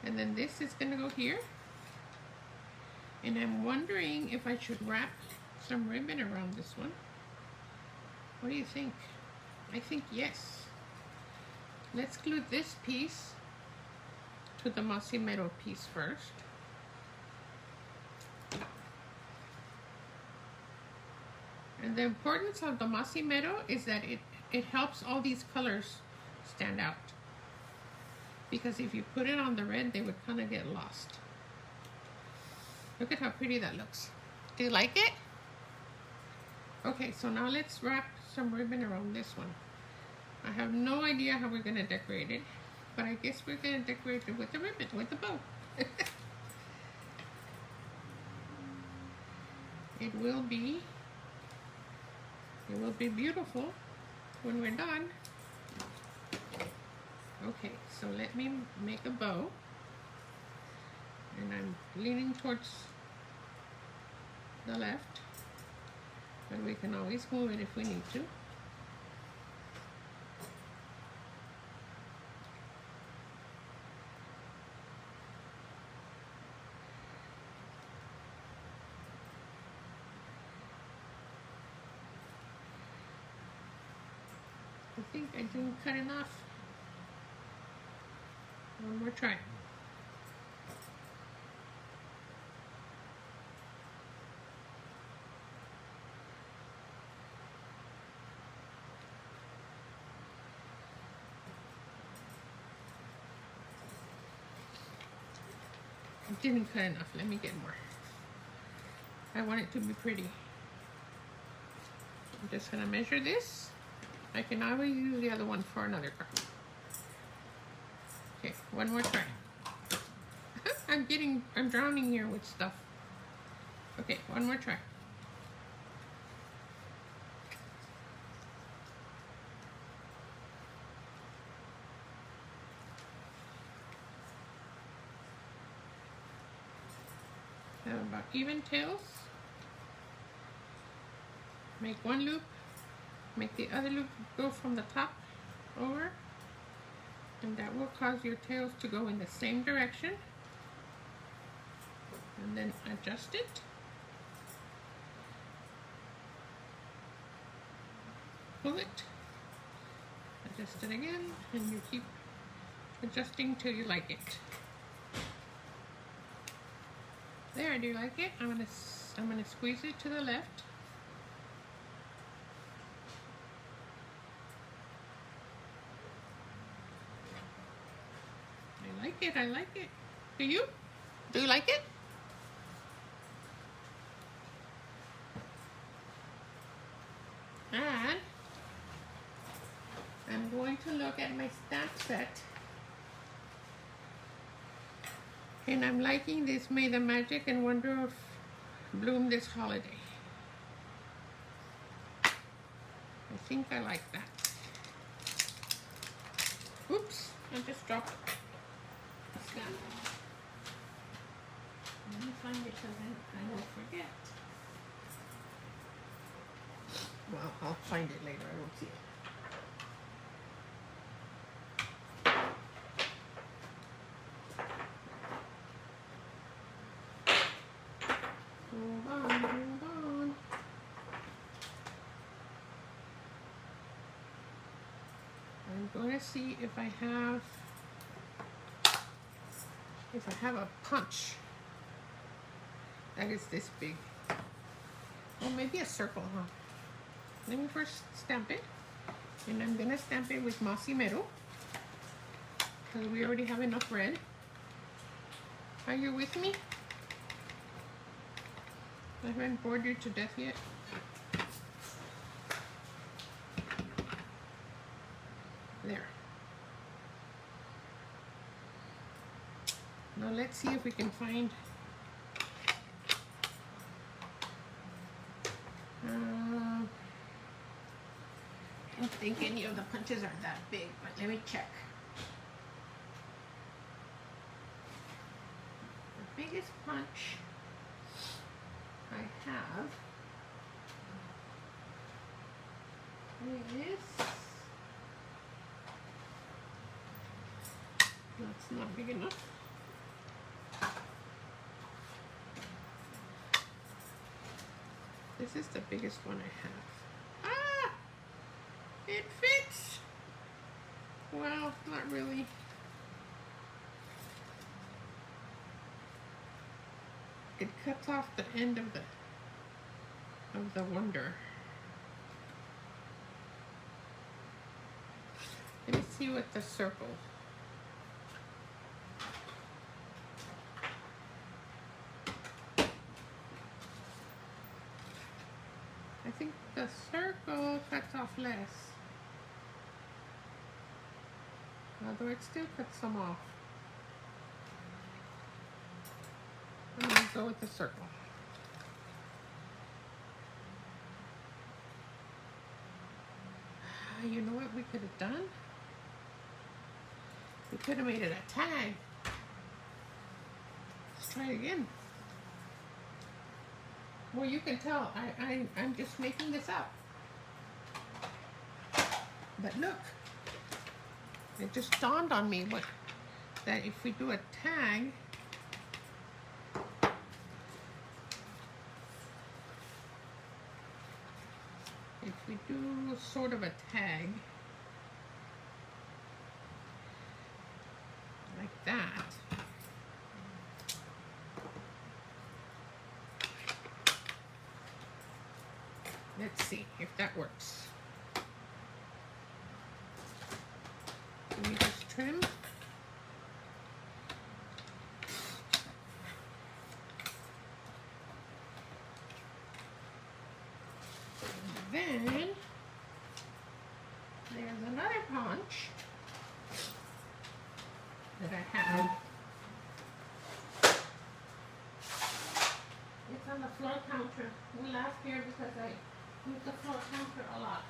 And then this is gonna go here. And I'm wondering if I should wrap some ribbon around this one. What do you think? I think yes. Let's glue this piece to the mossy meadow piece first. And the importance of the mossy meadow is that it helps all these colors stand out. Because if you put it on the red, they would kind of get lost. Look at how pretty that looks. Do you like it? Okay, so now let's wrap some ribbon around this one. I have no idea how we're gonna decorate it, but I guess we're gonna decorate it with the ribbon, with the bow. It will be beautiful when we're done. Okay, so let me make a bow, and I'm leaning towards the left, but we can always move it if we need to. I think I didn't cut enough. One more try. I didn't cut enough. Let me get more. I want it to be pretty. I'm just gonna measure this. I can always use the other one for another card. Okay, one more try. I'm drowning here with stuff. Okay, one more try. Have about even tails. Make one loop, make the other loop go from the top over, and that will cause your tails to go in the same direction. And then adjust it. Pull it. Adjust it again, and you keep adjusting till you like it. There, do you like it? I'm gonna squeeze it to the left. I like it. Do you? Do you like it? And I'm going to look at my stamp set. And I'm liking this May the Magic and Wonder of Bloom this holiday. I think I like that. Oops, I just dropped it. Let me find it so then I won't forget. Well, I'll find it later. I won't see it. Hold on, hold on. I'm going to see if I have a punch that is this big. Oh, maybe a circle, huh? Let me first stamp it. And I'm gonna stamp it with Mossy Meadow, because we already have enough red. Are you with me? I haven't bored you to death yet. There. Now let's see if we can find I don't think any of the punches are that big, but let me check. The biggest punch I have is, that's not big enough. This is the biggest one I have. Ah! It fits! Well, not really. It cuts off the end of the wonder. Let me see what the circle. I think the circle cuts off less. Although it still cuts some off. I'm going to go with the circle. You know what we could have done? We could have made it a tag. Let's try it again. Well, you can tell I'm just making this up. But look, it just dawned on me that if we do a tag, if we do sort of a tag like that, let's see if that works. Let me just trim. And then there's another punch that I have. It's on the floor counter. We laugh here because I use the floor counter a lot.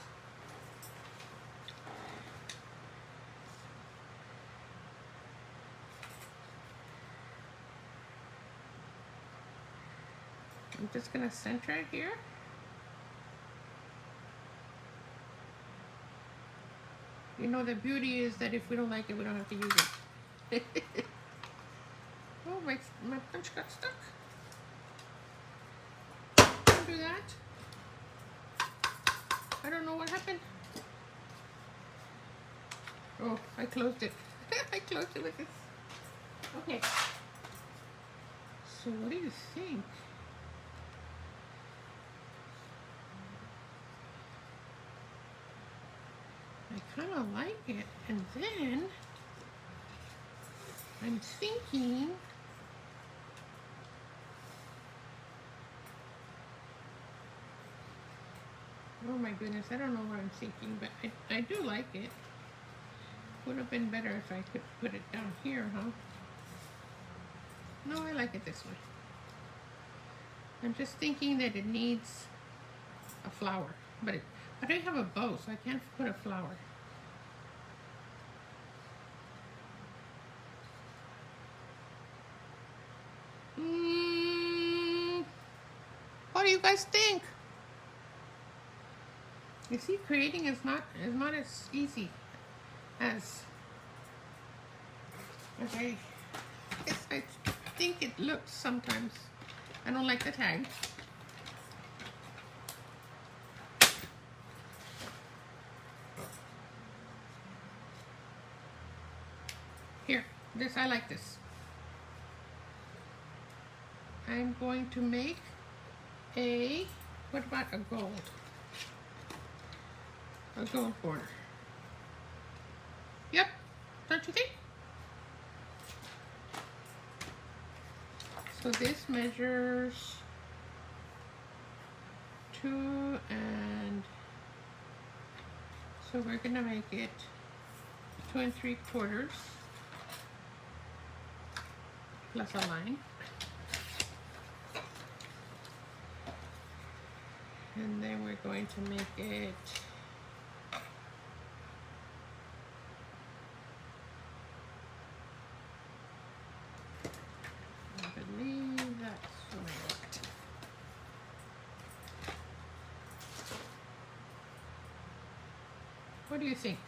I'm just going to center it here. You know, the beauty is that if we don't like it, we don't have to use it. Oh, my punch got stuck. Don't do that. I don't know what happened. Oh, I closed it. I closed it with this. Okay. So what do you think? I kind of like it. And then I'm thinking oh my goodness, I don't know what I'm thinking, but I do like it. Would have been better if I could put it down here, huh? No, I like it this way. I'm just thinking that it needs a flower, but I have a bow, so I can't put a flower. What do you guys think? You see, creating is not as easy as I think it looks sometimes. I don't like the tag. Here, this, I like this. I'm going to make what about a gold? A gold border. Yep, don't you think? So this measures 2 and so we're gonna make it 2 3/4 plus a line. And then we're going to make it I believe that's right. What do you think?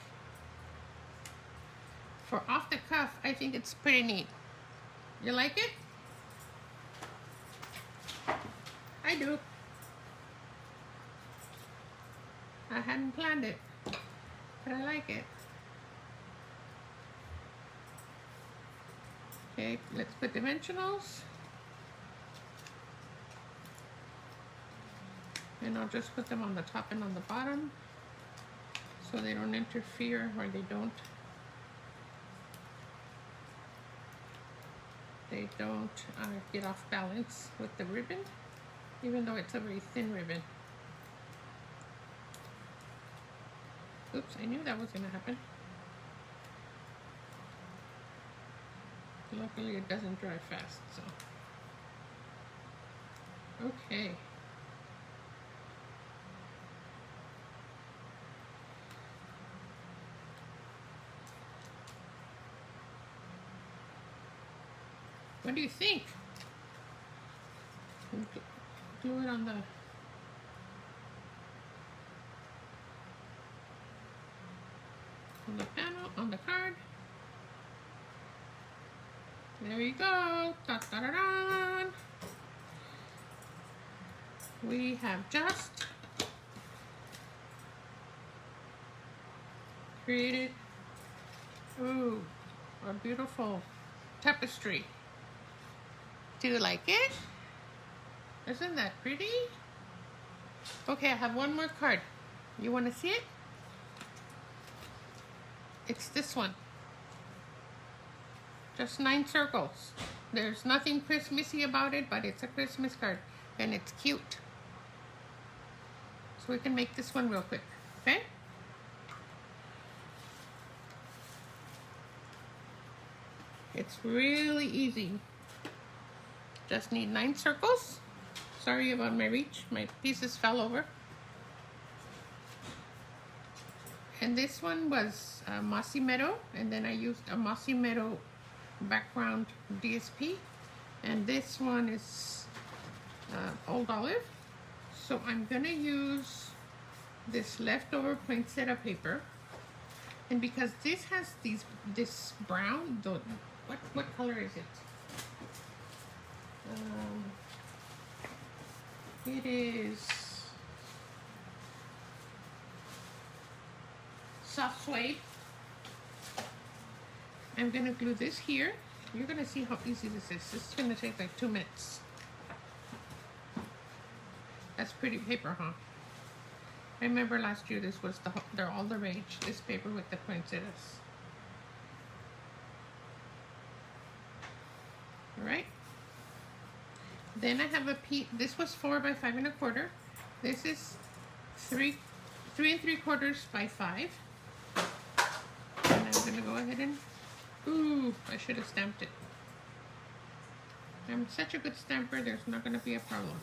For off the cuff, I think it's pretty neat. You like it? I do. I hadn't planned it, but I like it. Okay, let's put dimensionals. And I'll just put them on the top and on the bottom so they don't interfere, or they don't get off balance with the ribbon, even though it's a very thin ribbon. Oops, I knew that was going to happen. Luckily it doesn't dry fast, so. Okay. What do you think? Glue it on the panel, on the card. There you go. Da, da, da, da. We have just created, ooh, a beautiful tapestry. Do you like it? Isn't that pretty? Okay, I have one more card. You want to see it? It's this one. Just 9 circles. There's nothing Christmassy about it, but it's a Christmas card and it's cute. So we can make this one real quick, okay? It's really easy. Just need 9 circles. Sorry about my reach. My pieces fell over. And this one was Mossy Meadow, and then I used a Mossy Meadow background DSP, and this one is Old Olive. So I'm gonna use this leftover poinsettia paper, and because this has this brown, what color is it? It is soft suede. I'm gonna glue this here. You're gonna see how easy this is. This is gonna take like 2 minutes. That's pretty paper, huh? I remember last year this was they're all the rage. This paper with the poinsettias. All right. Then I have a piece. This was 4 by 5 1/4. This is 3 3 3/4 by 5. And I'm gonna go ahead and, ooh, I should have stamped it. I'm such a good stamper, there's not gonna be a problem.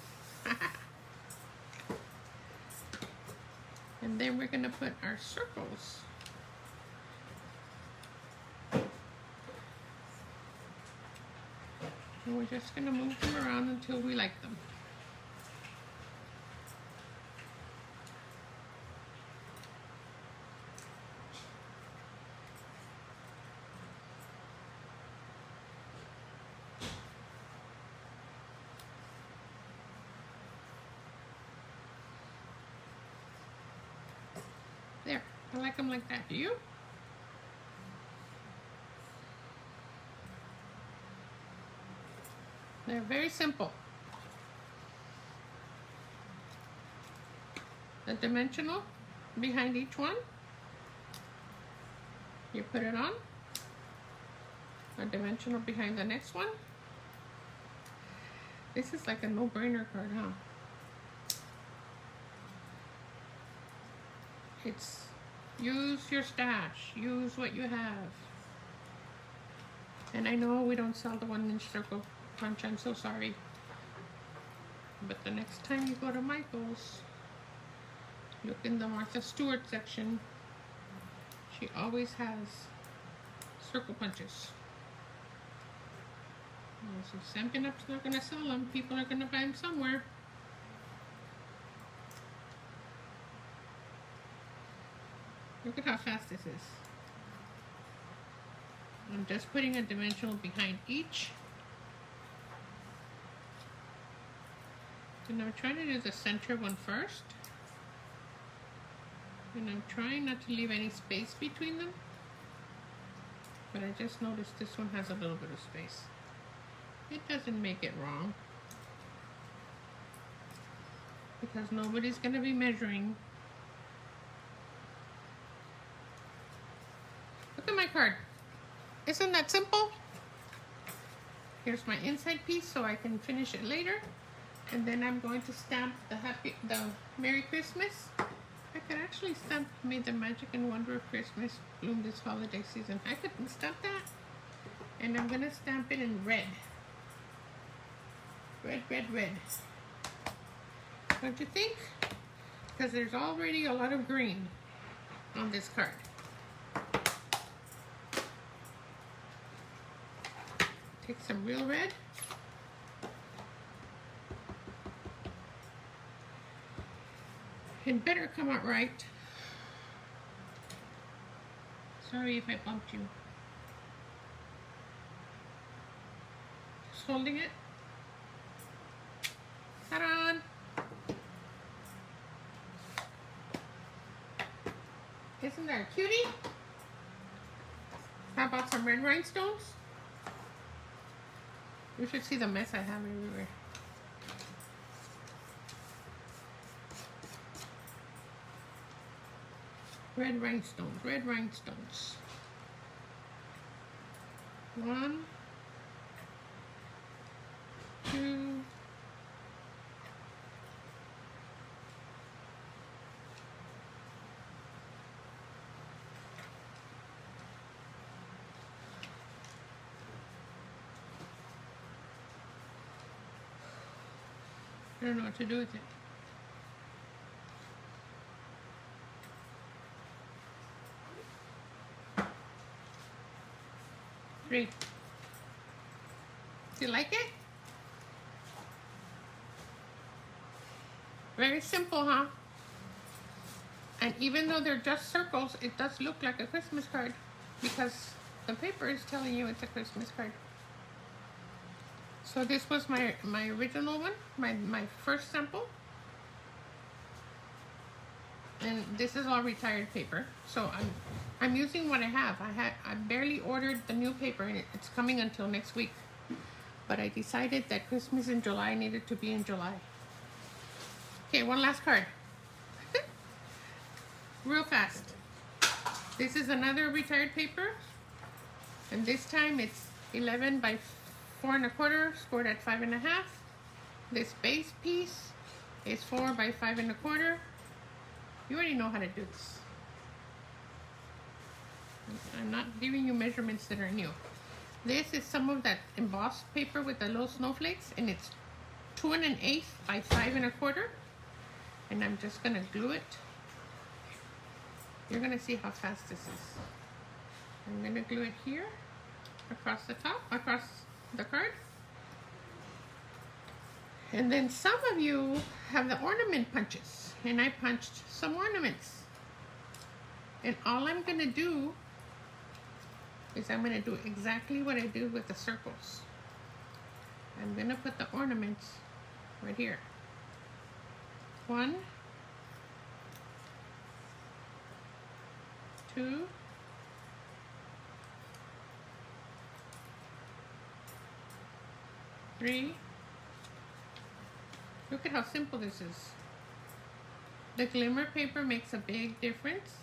And then we're gonna put our circles. And we're just gonna move them around until we like them. There, I like them like that. Do you? They're very simple. The dimensional behind each one, you put it on. A dimensional behind the next one. This is like a no-brainer card, huh? It's use your stash, use what you have. And I know we don't sell the 1-inch circle punch, I'm so sorry. But the next time you go to Michael's, Look in the Martha Stewart section. She always has circle punches. So Stampin' Up's not going to sell them. People are going to buy them somewhere. Look at how fast this is. I'm just putting a dimensional behind each. And I'm trying to do the center one first. And I'm trying not to leave any space between them. But I just noticed this one has a little bit of space. It doesn't make it wrong. Because nobody's going to be measuring. Look at my card. Isn't that simple? Here's my inside piece so I can finish it later. And then I'm going to stamp the Merry Christmas. I could actually stamp May the Magic and Wonder of Christmas bloom this holiday season. I could stamp that. And I'm going to stamp it in red. Red, red, red. Don't you think? Because there's already a lot of green on this card. Take some real red. It better come out right. Sorry if I bumped you. Just holding it. Cut on. Isn't that a cutie? How about some red rhinestones? You should see the mess I have everywhere. Red rhinestones, red rhinestones. 1, 2, 3. I don't know what to do with it. 3. Do you like it? Very simple, huh? And even though they're just circles, it does look like a Christmas card because the paper is telling you it's a Christmas card. So this was my original one, my first sample. And this is all retired paper. So I'm using what I have. I barely ordered the new paper and it's coming until next week. But I decided that Christmas in July needed to be in July. Okay, one last card. Real fast. This is another retired paper. And this time it's 11 by 4 1/4, scored at 5 1/2. This base piece is 4 by 5 1/4. You already know how to do this. I'm not giving you measurements that are new. This is some of that embossed paper with the little snowflakes, and it's 2 1/8 by 5 1/4. And I'm just gonna glue it. You're gonna see how fast this is. I'm gonna glue it here, across the top, across the card. And then some of you have the ornament punches, and I punched some ornaments. And all I'm gonna do is I'm gonna do exactly what I did with the circles. I'm gonna put the ornaments right here. 1, 2, 3. Look at how simple this is. The glimmer paper makes a big difference.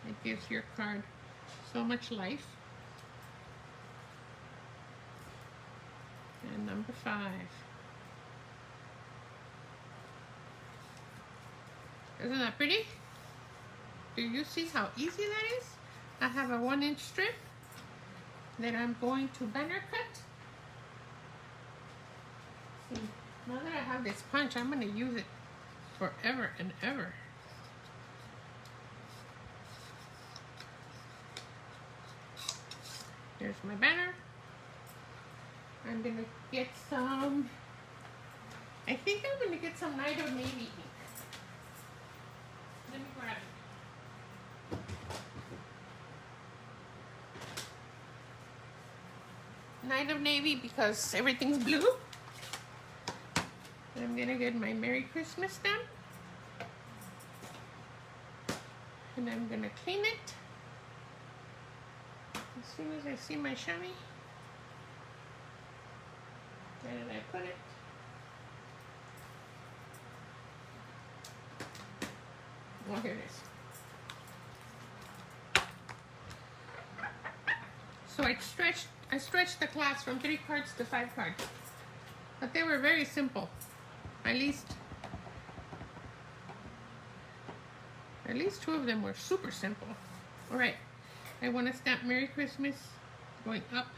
It gives your card so much life. And number 5. Isn't that pretty? Do you see how easy that is? I have a 1-inch strip that I'm going to banner cut. See, now that I have this punch, I'm going to use it forever and ever. Here's my banner. I'm gonna get some, I think I'm gonna get some Night of Navy ink. Let me grab it. Night of Navy because everything's blue. I'm gonna get my Merry Christmas stamp. And I'm gonna clean it as soon as I see my chamois. Where did I put it? Oh, here it is. So I stretched the class from 3 cards to 5 cards. But they were very simple. At least 2 of them were super simple. All right, I want to stamp Merry Christmas going up.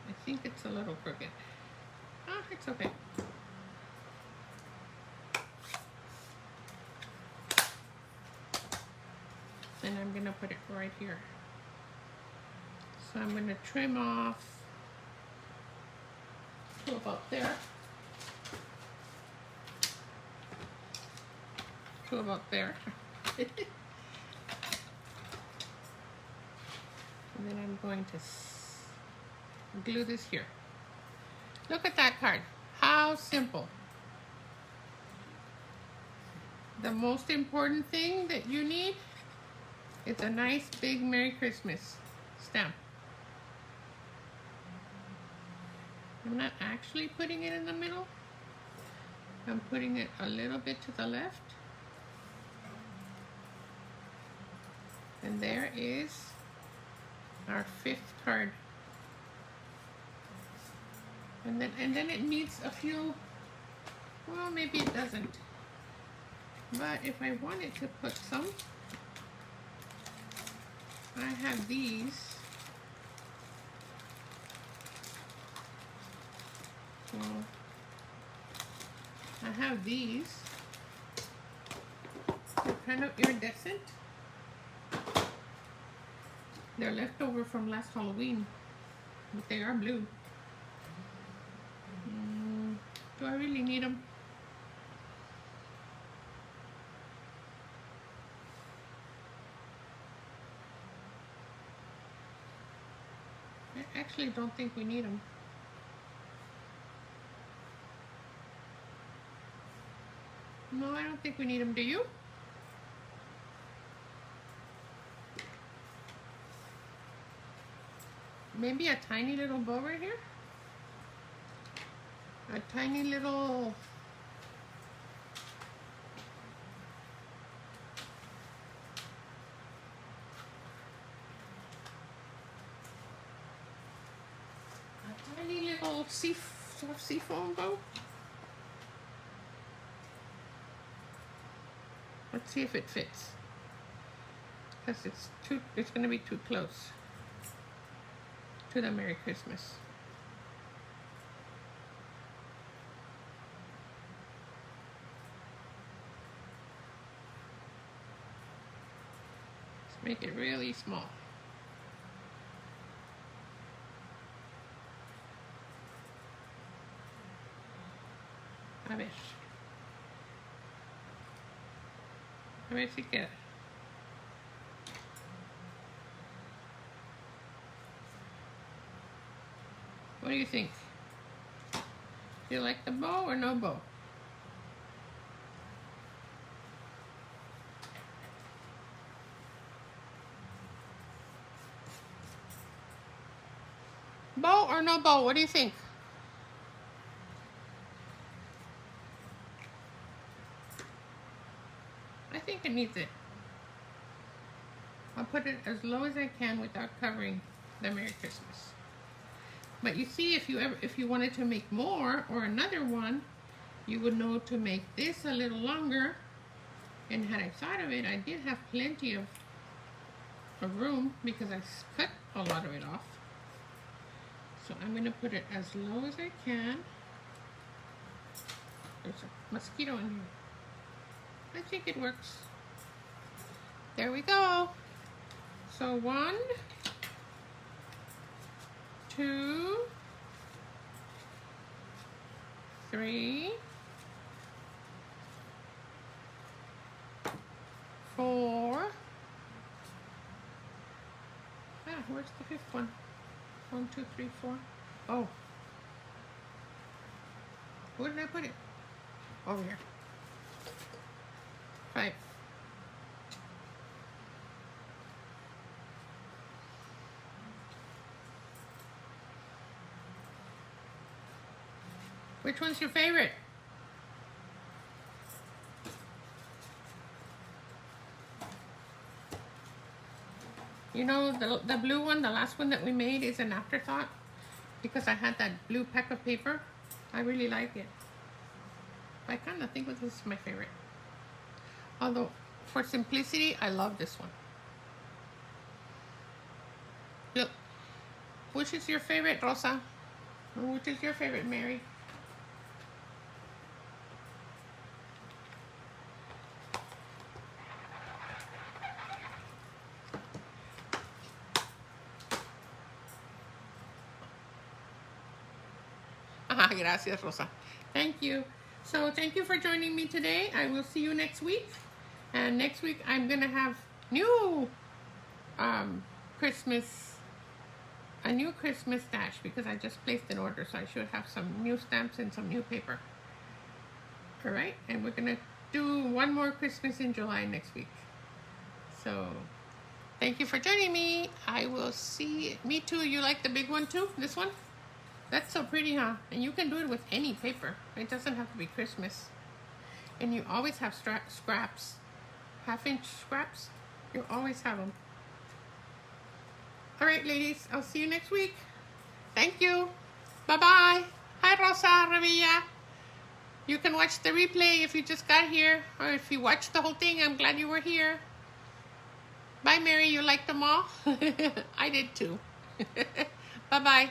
I think it's a little crooked. Ah, it's okay. And I'm gonna put it right here. So I'm gonna trim off to about there. To about there. And then I'm going to glue this here. Look at that card. How simple. The most important thing that you need is a nice big Merry Christmas stamp. I'm not actually putting it in the middle. I'm putting it a little bit to the left. And there is our 5th card. And then it needs a few, well, maybe it doesn't. But if I wanted to put some, I have these. Well, I have these. They're kind of iridescent. They're left over from last Halloween, but they are blue. Do I really need them? I actually don't think we need them. No, I don't think we need them. Do you? Maybe a tiny little bow right here? A tiny little... soft seafoam bow. Let's see if it fits. Because it's going to be too close to the Merry Christmas. Let's make it really small. A ver si queda. What do you think? Do you like the bow or no bow? Bow or no bow? What do you think? I think it needs it. I'll put it as low as I can without covering the Merry Christmas. But you see, if you wanted to make more or another one, you would know to make this a little longer. And had I thought of it, I did have plenty of room because I cut a lot of it off. So I'm going to put it as low as I can. There's a mosquito in here. I think it works. There we go. So 1, 2, 3, 4. Where's the 5th one? 1, 2, 3, 4. Oh. Where did I put it? Over here. 5. Which one's your favorite? You know, the blue one, the last one that we made, is an afterthought because I had that blue pack of paper. I really like it. I kind of think this is my favorite. Although, for simplicity, I love this one. Look, which is your favorite, Rosa? Or which is your favorite, Mary? Gracias, Rosa. Thank you. So thank you for joining me today. I will see you next week. And next week I'm gonna have new Christmas stash because I just placed an order, so I should have some new stamps and some new paper. All right, and we're gonna do one more Christmas in July next week. So thank you for joining me. I will see. Me too. You like the big one too? This one? That's so pretty, huh? And you can do it with any paper. It doesn't have to be Christmas. And you always have scraps. 1/2-inch scraps. You always have them. All right, ladies. I'll see you next week. Thank you. Bye-bye. Hi, Rosa Revilla. You can watch the replay if you just got here. Or if you watched the whole thing, I'm glad you were here. Bye, Mary. You liked them all? I did too. Bye-bye.